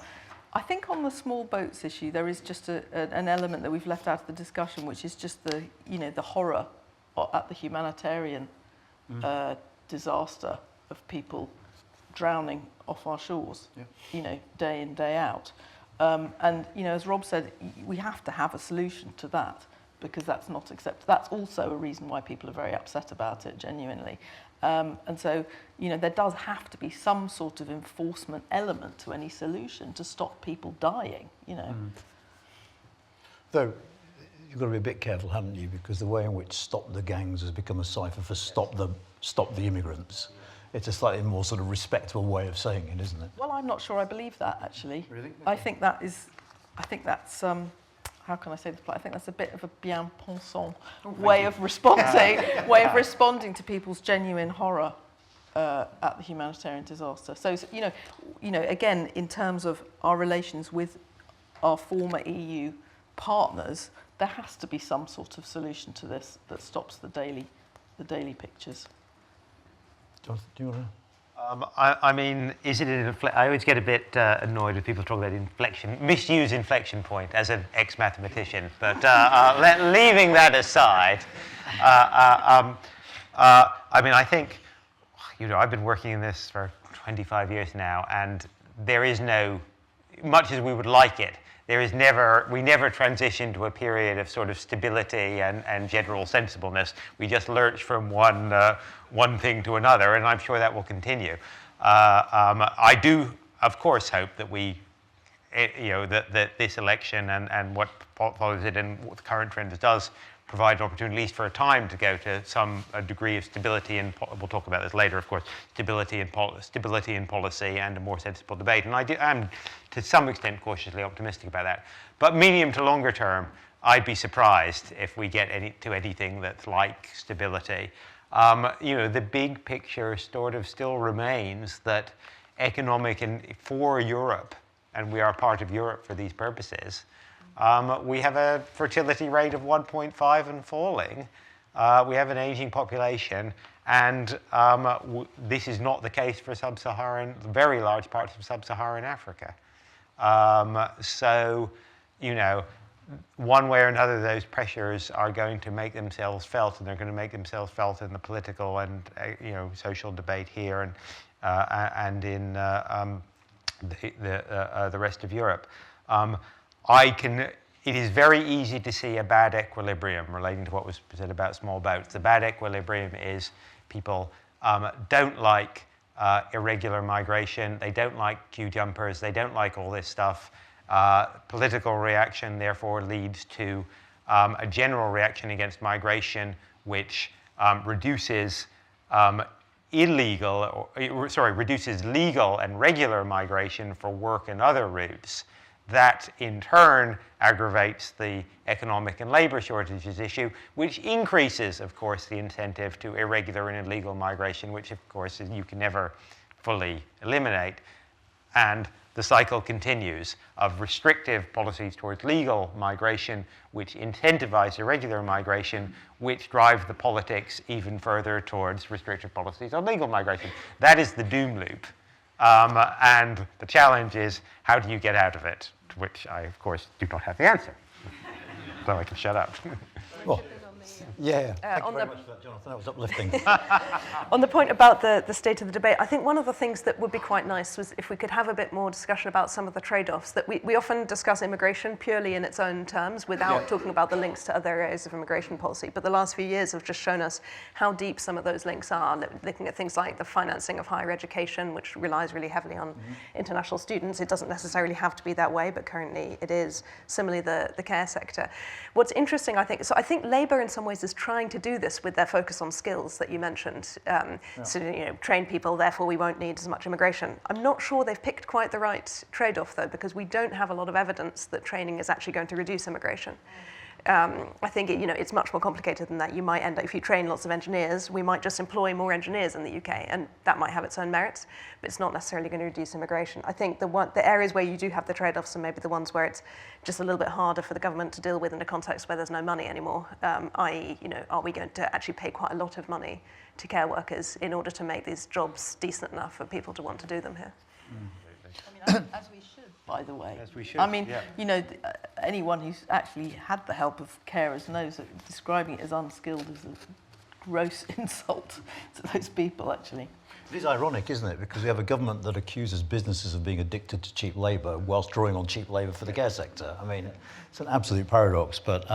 I think on the small boats issue, there is just an element that we've left out of the discussion, which is just the horror at the humanitarian disaster of people drowning off our shores, day in, day out. And, as Rob said, we have to have a solution to that because that's not acceptable. That's also a reason why people are very upset about it, genuinely. And so, there does have to be some sort of enforcement element to any solution to stop people dying, Though, you've got to be a bit careful, haven't you? Because the way in which stop the gangs has become a cipher for stop the immigrants. It's a slightly more sort of respectable way of saying it, isn't it? Well, I'm not sure I believe that, actually. Really? I think that's, how can I say this? I think that's a bit of a bien pensant way of responding to people's genuine horror at the humanitarian disaster. So, again, in terms of our relations with our former EU partners, there has to be some sort of solution to this that stops the daily pictures. Jonathan, do you want to? I mean, is it an I always get a bit annoyed when people talk about misuse inflection point as an ex-mathematician, but leaving that aside, I mean, I think, I've been working in this for 25 years now, and there is no, much as we would like it, we never transition to a period of sort of stability and general sensibleness. We just lurch from one thing to another, and I'm sure that will continue. I do, of course, hope that that this election and what follows it and what the current trends does provide an opportunity, at least for a time, to go to some degree of stability, and we'll talk about this later, of course, stability in policy and a more sensible debate. And I am, to some extent, cautiously optimistic about that. But medium to longer term, I'd be surprised if we get to anything that's like stability. The big picture sort of still remains that economic and for Europe, and we are part of Europe for these purposes, we have a fertility rate of 1.5 and falling. We have an aging population, and this is not the case for very large parts of sub-Saharan Africa. So, one way or another, those pressures are going to make themselves felt, and they're going to make themselves felt in the political and social debate here and in the rest of Europe. It is very easy to see a bad equilibrium relating to what was said about small boats. The bad equilibrium is people don't like irregular migration, they don't like queue jumpers, they don't like all this stuff. Political reaction, therefore, leads to a general reaction against migration, which reduces reduces legal and regular migration for work and other routes. That, in turn, aggravates the economic and labor shortages issue, which increases, of course, the incentive to irregular and illegal migration, which, of course, you can never fully eliminate. And the cycle continues of restrictive policies towards legal migration, which incentivize irregular migration, which drive the politics even further towards restrictive policies on legal migration. That is the doom loop. And the challenge is, how do you get out of it? To which I, of course, do not have the answer. So I can shut up. Well, yeah. Thank you on very the- much for that, Jonathan. That was uplifting. On the point about the state of the debate, I think one of the things that would be quite nice was if we could have a bit more discussion about some of the trade-offs. That we often discuss immigration purely in its own terms without talking about the links to other areas of immigration policy. But the last few years have just shown us how deep some of those links are, looking at things like the financing of higher education, which relies really heavily on international students. It doesn't necessarily have to be that way, but currently it is. Similarly, the care sector. What's interesting, I think Labour in some ways is trying to do this with their focus on skills that you mentioned. So, train people, therefore we won't need as much immigration. I'm not sure they've picked quite the right trade-off, though, because we don't have a lot of evidence that training is actually going to reduce immigration. I think it's much more complicated than that. You might end up, if you train lots of engineers, we might just employ more engineers in the UK, and that might have its own merits, but it's not necessarily going to reduce immigration. I think the areas where you do have the trade-offs are maybe the ones where it's just a little bit harder for the government to deal with in a context where there's no money anymore, i.e., are we going to actually pay quite a lot of money to care workers in order to make these jobs decent enough for people to want to do them here? As we should, by the way. As we should, Anyone who's actually had the help of carers knows that describing it as unskilled is a gross insult to those people, actually. It is ironic, isn't it? Because we have a government that accuses businesses of being addicted to cheap labour whilst drawing on cheap labour for the care sector. I mean, it's an absolute paradox. But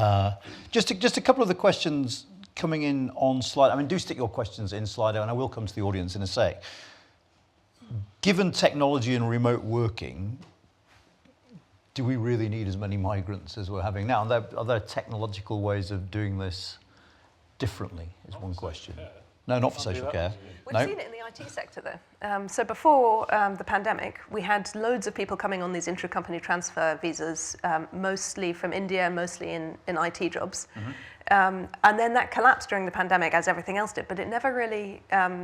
just a couple of the questions coming in on Slido. I mean, do stick your questions in Slido, and I will come to the audience in a sec. Given technology and remote working, do we really need as many migrants as we're having now? And are there technological ways of doing this differently, is one question. No, not for social care. We've seen it in the IT sector, though. So before the pandemic, we had loads of people coming on these intra-company transfer visas, mostly from India, mostly in IT jobs. And then that collapsed during the pandemic, as everything else did, but it never really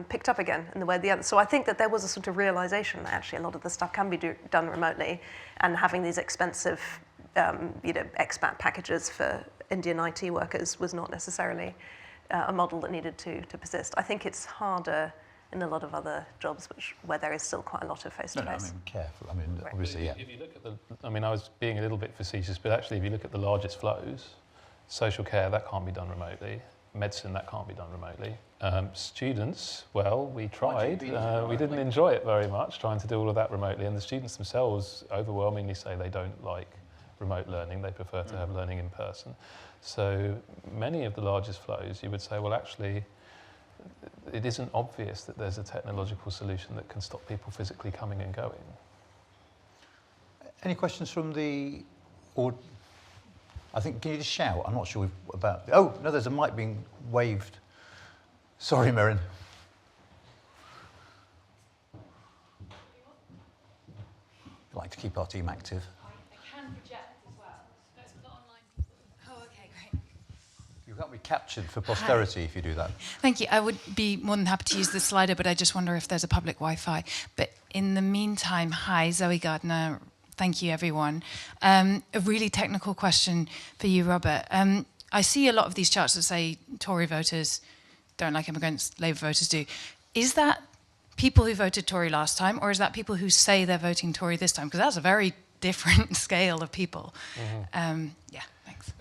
picked up again in the way the other. So I think that there was a sort of realization that actually a lot of the stuff can be done remotely, and having these expensive, expat packages for Indian IT workers was not necessarily a model that needed to persist. I think it's harder in a lot of other jobs where there is still quite a lot of face-to-face. No, I mean, careful. I mean, obviously, yeah. If you look at I was being a little bit facetious, but actually if you look at the largest flows, social care, that can't be done remotely. Medicine, that can't be done remotely. Students, well, we tried. We didn't enjoy it very much, trying to do all of that remotely, and the students themselves overwhelmingly say they don't like remote learning. They prefer to have learning in person. So many of the largest flows, you would say, well, actually, it isn't obvious that there's a technological solution that can stop people physically coming and going. Any questions from the audience? I think, can you just shout? I'm not sure about... Oh, no, there's a mic being waved. Sorry, Miranda. We like to keep our team active. I can project as well. Let's put online. That'll be captured for posterity if you do that. Thank you. I would be more than happy to use the slider, but I just wonder if there's a public Wi-Fi. But in the meantime, hi, Zoe Gardner. Thank you, everyone. A really technical question for you, Robert. I see a lot of these charts that say Tory voters don't like immigrants, Labour voters do. Is that people who voted Tory last time, or is that people who say they're voting Tory this time? Because that's a very different scale of people. Yeah, thanks.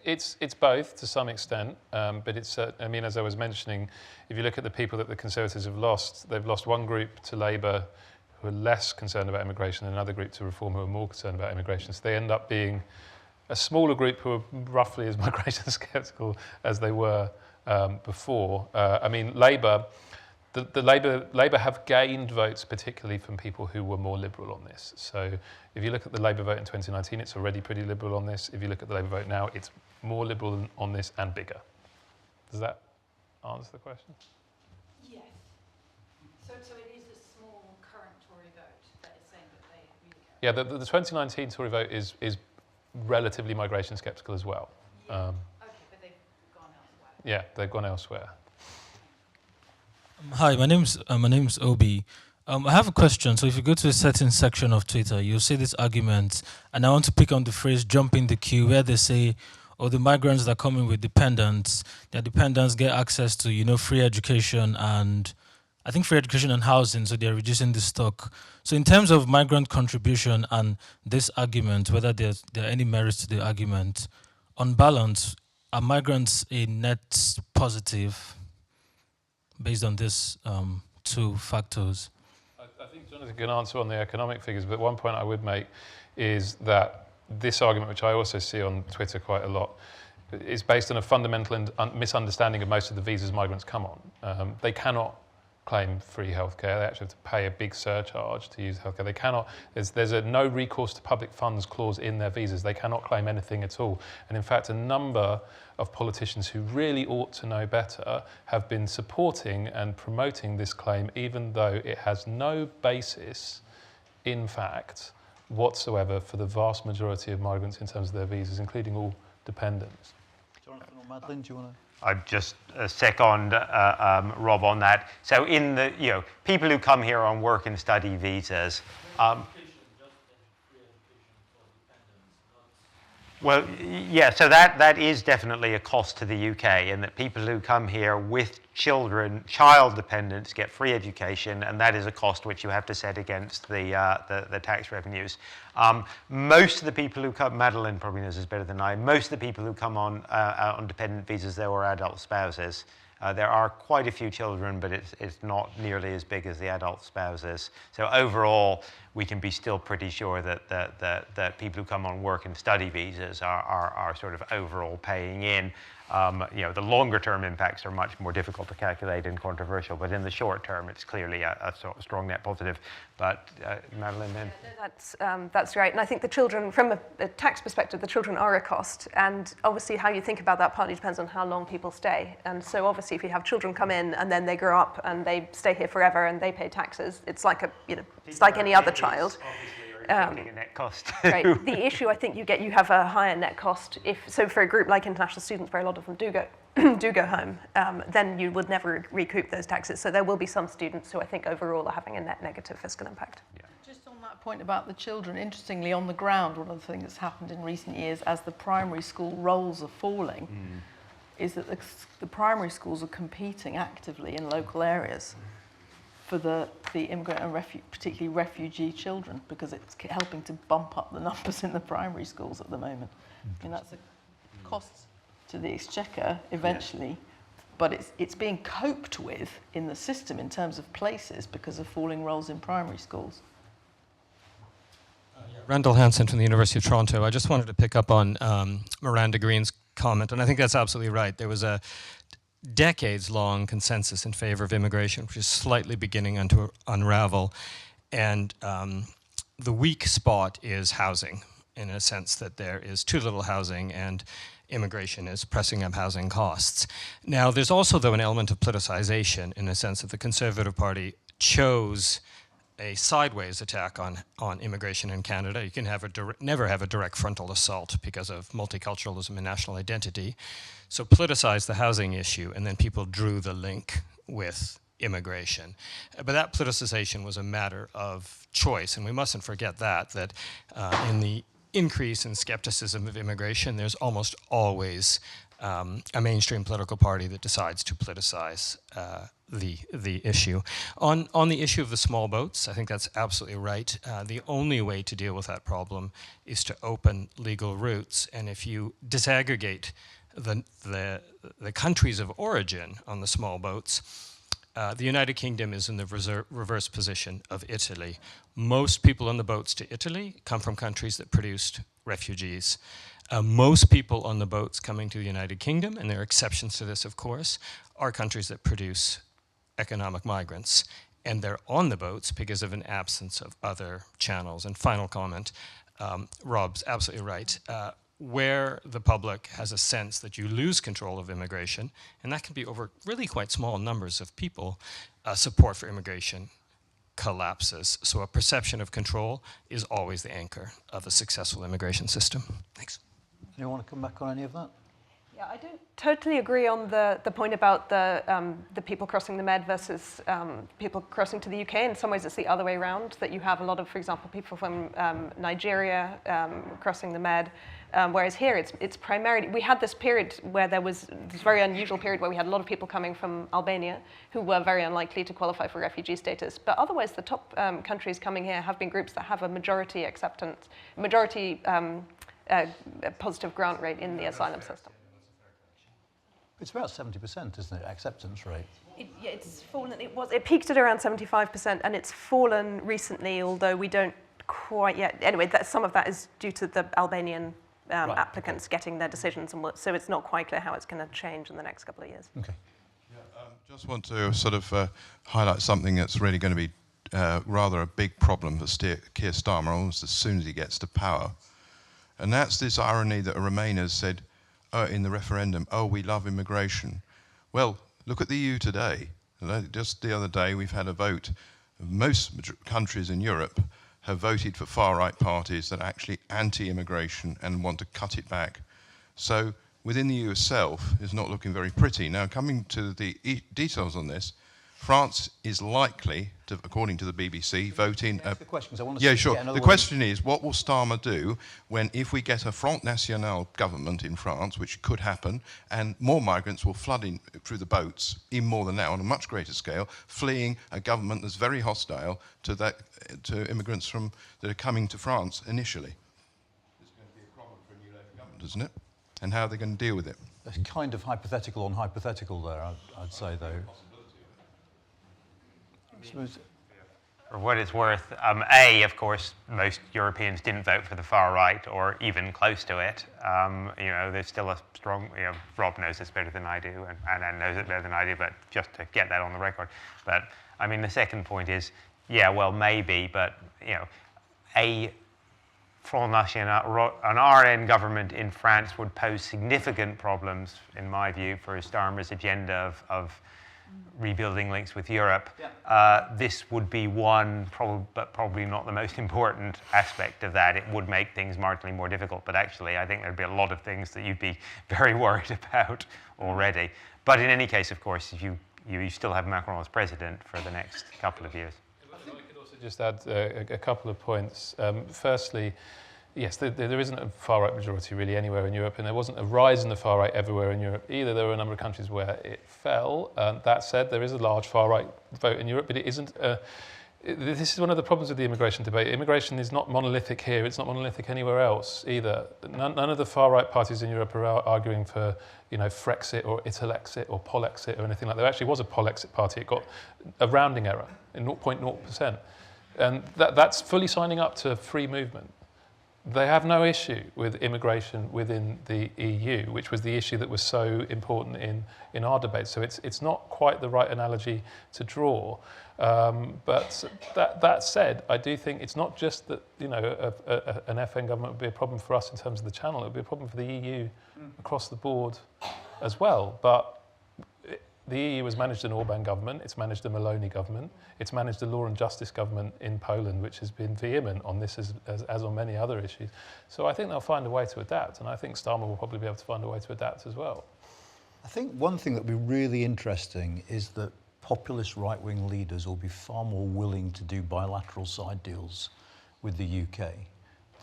It's both to some extent, but it's, I mean, as I was mentioning, if you look at the people that the Conservatives have lost, they've lost one group to Labour who are less concerned about immigration and another group to Reform who are more concerned about immigration. So they end up being a smaller group who are roughly as migration sceptical as they were before. I mean, Labour have gained votes, particularly from people who were more liberal on this. So if you look at the Labour vote in 2019, it's already pretty liberal on this. If you look at the Labour vote now, it's more liberal on this and bigger. Does that answer the question? Yes. So it is a small current Tory vote that is saying that they really care. Yeah, the 2019 Tory vote is relatively migration sceptical as well. Yeah. Okay, but they've gone elsewhere. Yeah, they've gone elsewhere. Hi, my name's Obi. I have a question. So if you go to a certain section of Twitter, you'll see this argument, and I want to pick on the phrase "jumping the queue," where they say, "Oh, the migrants that come in with dependents, their dependents get access to, free education and I think free education and housing, so they're reducing the stock." So in terms of migrant contribution and this argument, whether there are any merits to the argument, on balance, are migrants a net positive based on these two factors? I think Jonathan can answer on the economic figures, but one point I would make is that this argument, which I also see on Twitter quite a lot, is based on a fundamental misunderstanding of most of the visas migrants come on. They cannot claim free healthcare. They actually have to pay a big surcharge to use healthcare. They cannot, there's a no recourse to public funds clause in their visas. They cannot claim anything at all. And in fact, a number of politicians who really ought to know better have been supporting and promoting this claim, even though it has no basis in fact whatsoever for the vast majority of migrants in terms of their visas, including all dependents. Jonathan or Madeleine, do you want to? I'd just second Rob on that. So in the, people who come here on work and study visas, well, yeah, so that is definitely a cost to the UK, and that people who come here with children, child dependents, get free education, and that is a cost which you have to set against the tax revenues. Most of the people who come, Madeleine probably knows this better than I, most of the people who come on dependent visas, they were adult spouses. There are quite a few children, but it's not nearly as big as the adult spouses. So overall, we can be still pretty sure that people who come on work and study visas are sort of overall paying in. The longer term impacts are much more difficult to calculate and controversial, but in the short term, it's clearly a strong net positive. But Madeleine, then? Yeah, that's right. And I think the children, from a tax perspective, the children are a cost. And obviously how you think about that partly depends on how long people stay. And so obviously if you have children come in and then they grow up and they stay here forever and they pay taxes, it's like it's like any other child. A net cost. Right. The issue, I think, you have a higher net cost. So for a group like international students, where a lot of them do go home, then you would never recoup those taxes. So there will be some students who I think overall are having a net negative fiscal impact. Yeah. Just on that point about the children, interestingly, on the ground, one of the things that's happened in recent years as the primary school rolls are falling is that the primary schools are competing actively in local areas for the immigrant and particularly refugee children, because it's helping to bump up the numbers in the primary schools at the moment. I mean, that's a cost to the exchequer eventually, but it's being coped with in the system in terms of places because of falling rolls in primary schools. Randall Hansen from the University of Toronto. I just wanted to pick up on Miranda Green's comment, and I think that's absolutely right. There was a decades-long consensus in favor of immigration, which is slightly beginning to unravel. And the weak spot is housing, in a sense that there is too little housing and immigration is pressing up housing costs. Now, there's also, though, an element of politicization in the sense that the Conservative Party chose a sideways attack on immigration in Canada. You can never have a direct frontal assault because of multiculturalism and national identity. So politicize the housing issue, and then people drew the link with immigration. But that politicization was a matter of choice, and we mustn't forget that in the increase in skepticism of immigration, there's almost always a mainstream political party that decides to politicize the issue. On the issue of the small boats, I think that's absolutely right. The only way to deal with that problem is to open legal routes, and if you disaggregate the countries of origin on the small boats, the United Kingdom is in the reverse position of Italy. Most people on the boats to Italy come from countries that produced refugees. Most people on the boats coming to the United Kingdom, and there are exceptions to this, of course, are countries that produce economic migrants. And they're on the boats because of an absence of other channels. And final comment, Rob's absolutely right. Where the public has a sense that you lose control of immigration, and that can be over really quite small numbers of people, support for immigration collapses. So a perception of control is always the anchor of a successful immigration system. Thanks. Do you want to come back on any of that? Yeah, I don't totally agree on the point about the people crossing the Med versus people crossing to the UK. In some ways, it's the other way around, that you have a lot of, for example, people from Nigeria crossing the Med, whereas here it's primarily, we had this period where there was this very unusual period where we had a lot of people coming from Albania who were very unlikely to qualify for refugee status. But otherwise, the top countries coming here have been groups that have a majority acceptance, positive grant rate in the asylum system. It's about 70%, isn't it, acceptance rate? It's fallen. It peaked at around 75%, and it's fallen recently, although we don't quite yet. Anyway, some of that is due to the Albanian applicants getting their decisions, and so it's not quite clear how it's going to change in the next couple of years. Okay. Yeah, just want to sort of highlight something that's really going to be rather a big problem for Keir Starmer almost as soon as he gets to power. And that's this irony that Remainers said in the referendum, oh, we love immigration. Well, look at the EU today. Just the other day, we've had a vote. Most countries in Europe have voted for far-right parties that are actually anti-immigration and want to cut it back. So within the EU itself, it's not looking very pretty. Now, coming to the details on this, France is likely, according to the BBC, voting... the question, I want to yeah, sure. The question is, what will Starmer do if we get a Front National government in France, which could happen, and more migrants will flood in through the boats, even more than now, on a much greater scale, fleeing a government that's very hostile to immigrants that are coming to France initially? It's going to be a problem for a new Labour government, isn't it? And how are they going to deal with it? It's kind of hypothetical on hypothetical there, I'd say, though. For what it's worth, of course, most Europeans didn't vote for the far right or even close to it. There's still a strong, Rob knows this better than I do, and Anand knows it better than I do, but just to get that on the record. But, I mean, the second point is, yeah, well, maybe, but, a Front National, an RN government in France would pose significant problems, in my view, for Starmer's agenda of rebuilding links with Europe. Yeah. This would be one, but probably not the most important aspect of that. It would make things marginally more difficult, but actually I think there'd be a lot of things that you'd be very worried about already. But in any case, of course, you still have Macron as president for the next couple of years. I could also just add a couple of points. Firstly, yes, there isn't a far-right majority really anywhere in Europe, and there wasn't a rise in the far-right everywhere in Europe either. There were a number of countries where it fell. That said, there is a large far-right vote in Europe, but it isn't... this is one of the problems with the immigration debate. Immigration is not monolithic here. It's not monolithic anywhere else either. None of the far-right parties in Europe are arguing for, Frexit or Italexit or Polexit or anything like that. There actually was a Polexit party. It got a rounding error in 0.0%. And that's fully signing up to free movement. They have no issue with immigration within the EU, which was the issue that was so important in our debate. So it's not quite the right analogy to draw. But that said, I do think it's not just that an FN government would be a problem for us in terms of the channel. It would be a problem for the EU across the board as well. But the EU has managed an Orban government, it's managed a Maloney government, it's managed a law and justice government in Poland, which has been vehement on this as on many other issues. So I think they'll find a way to adapt, and I think Starmer will probably be able to find a way to adapt as well. I think one thing that would be really interesting is that populist right-wing leaders will be far more willing to do bilateral side deals with the UK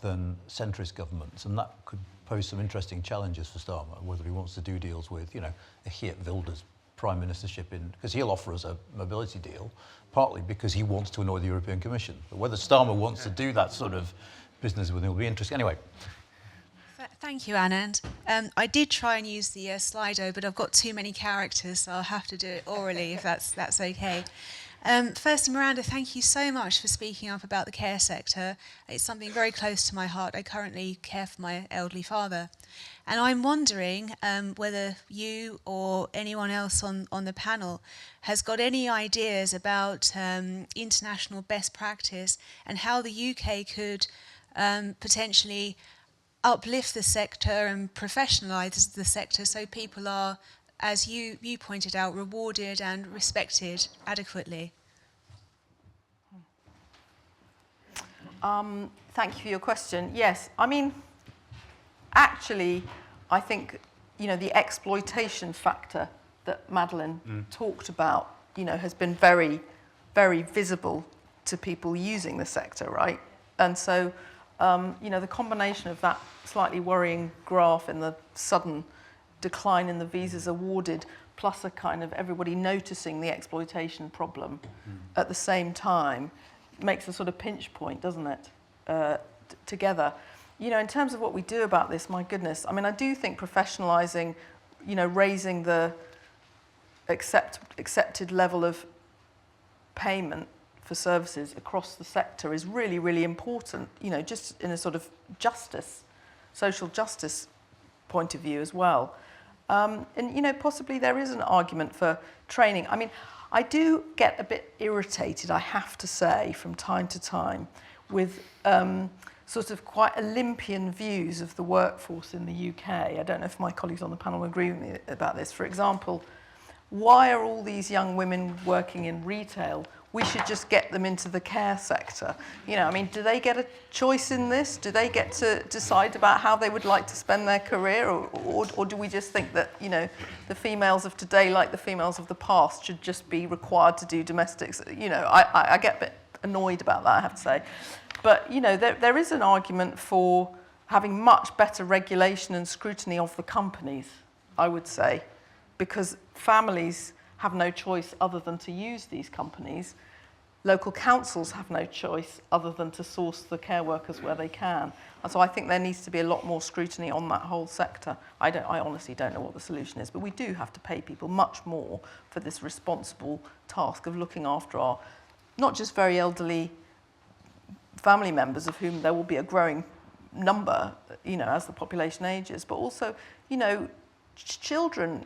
than centrist governments, and that could pose some interesting challenges for Starmer, whether he wants to do deals with, you know, a Geert Wilders prime ministership because he'll offer us a mobility deal, partly because he wants to annoy the European Commission. But whether Starmer wants to do that sort of business with him will be interesting. Anyway. Thank you, Anand. I did try and use the Slido, but I've got too many characters, so I'll have to do it orally if that's okay. Firstly, Miranda, thank you so much for speaking up about the care sector. It's something very close to my heart. I currently care for my elderly father. And I'm wondering whether you or anyone else on the panel has got any ideas about international best practice and how the UK could potentially uplift the sector and professionalise the sector so people are, as you pointed out, rewarded and respected adequately. Thank you for your question. Yes, I mean, actually, I think, you know, the exploitation factor that Madeleine talked about, you know, has been very, very visible to people using the sector, right? And so, you know, the combination of that slightly worrying graph and the sudden decline in the visas awarded, plus a kind of everybody noticing the exploitation problem at the same time, makes a sort of pinch point, doesn't it, together. You know, in terms of what we do about this, my goodness, I mean, I do think professionalising, you know, raising the accepted level of payment for services across the sector is really, really important, you know, just in a sort of justice, social justice point of view as well. And, you know, possibly there is an argument for training. I mean, I do get a bit irritated, I have to say, from time to time with sort of quite Olympian views of the workforce in the UK. I don't know if my colleagues on the panel agree with me about this. For example, why are all these young women working in retail? We should just get them into the care sector. You know, I mean, do they get a choice in this? Do they get to decide about how they would like to spend their career? Or do we just think that, you know, the females of today, like the females of the past, should just be required to do domestics? You know, I get a bit annoyed about that, I have to say. But, you know, there is an argument for having much better regulation and scrutiny of the companies, I would say, because families have no choice other than to use these companies. Local councils have no choice other than to source the care workers where they can. And so I think there needs to be a lot more scrutiny on that whole sector. I honestly don't know what the solution is, but we do have to pay people much more for this responsible task of looking after our, not just very elderly family members, of whom there will be a growing number, you know, as the population ages, but also, you know, children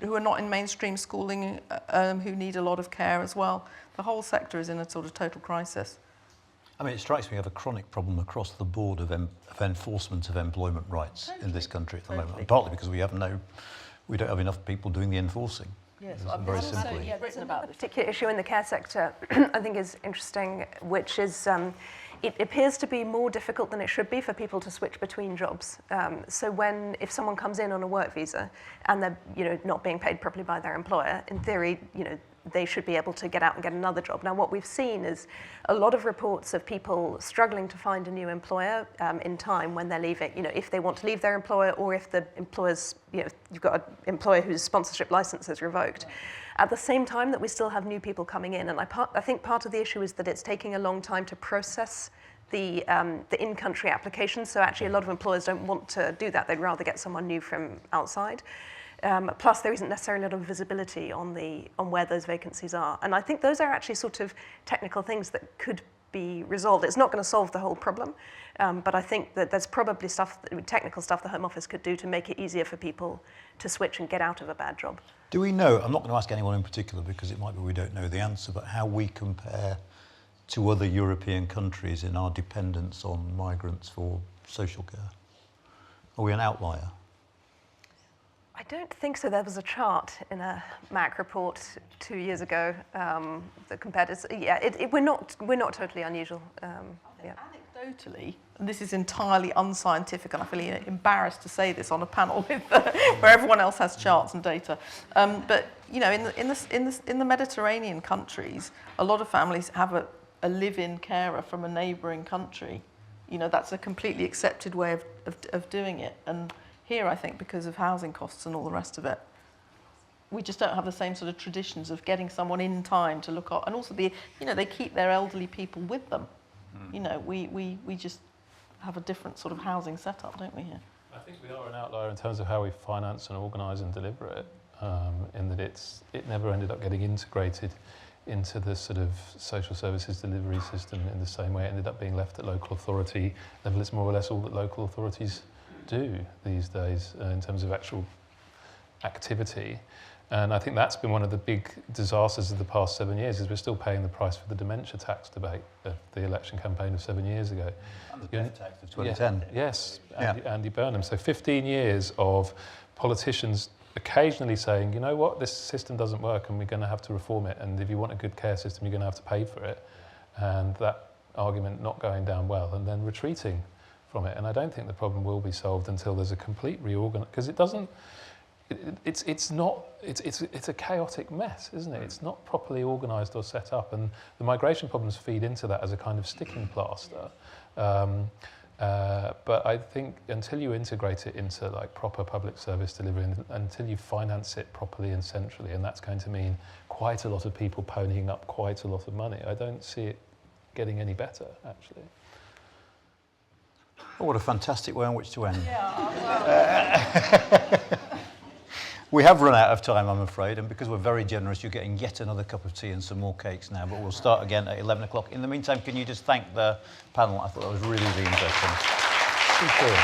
who are not in mainstream schooling, who need a lot of care as well. The whole sector is in a sort of total crisis. I mean, it strikes me we have a chronic problem across the board of enforcement of employment rights in this country at the moment, and partly because we don't have enough people doing the enforcing. Yes, very simply. Yeah, there's another particular issue in the care sector I think is interesting, which is it appears to be more difficult than it should be for people to switch between jobs. So if someone comes in on a work visa and they're, you know, not being paid properly by their employer, in theory, you know, they should be able to get out and get another job. Now, what we've seen is a lot of reports of people struggling to find a new employer in time when they're leaving, you know, if they want to leave their employer or if the employer's, you know, you've got an employer whose sponsorship license is revoked. At the same time that we still have new people coming in, and I think part of the issue is that it's taking a long time to process the in-country applications. So actually a lot of employers don't want to do that. They'd rather get someone new from outside. Plus, there isn't necessarily a lot of visibility on where those vacancies are. And I think those are actually sort of technical things that could be resolved. It's not going to solve the whole problem, but I think that there's probably technical stuff the Home Office could do to make it easier for people to switch and get out of a bad job. Do we know, I'm not going to ask anyone in particular because it might be we don't know the answer, but how we compare to other European countries in our dependence on migrants for social care? Are we an outlier? I don't think so. There was a chart in a MAC report 2 years ago that compared us. Yeah, we're not totally unusual. Yeah. Anecdotally, and this is entirely unscientific, and I feel embarrassed to say this on a panel with, where everyone else has charts and data. But you know, in the Mediterranean countries, a lot of families have a live-in carer from a neighbouring country. You know, that's a completely accepted way of doing it. And here, I think, because of housing costs and all the rest of it, we just don't have the same sort of traditions of getting someone in time to look at, and also they keep their elderly people with them. You know, we just have a different sort of housing setup, don't we, here? I think we are an outlier in terms of how we finance and organise and deliver it, in that it never ended up getting integrated into the sort of social services delivery system in the same way. It ended up being left at local authority level. It's more or less all that local authorities do these days in terms of actual activity. And I think that's been one of the big disasters of the past 7 years, is we're still paying the price for the dementia tax debate of the election campaign of 7 years ago. And the death tax of 2010. Yeah, yes, Andy Burnham. So 15 years of politicians occasionally saying, you know what, this system doesn't work and we're going to have to reform it, and if you want a good care system, you're going to have to pay for it. And that argument not going down well, and then retreating from it. And I don't think the problem will be solved until there's a complete reorganisation, because it doesn't. It's a chaotic mess, isn't it? It's not properly organised or set up, and the migration problems feed into that as a kind of sticking plaster. But I think until you integrate it into like proper public service delivery, and until you finance it properly and centrally, and that's going to mean quite a lot of people ponying up quite a lot of money, I don't see it getting any better, actually. Oh, what a fantastic way on which to end. Yeah. We have run out of time, I'm afraid, and because we're very generous, you're getting yet another cup of tea and some more cakes now, but we'll start again at 11 o'clock. In the meantime, can you just thank the panel? I thought that was really, really interesting. Superb.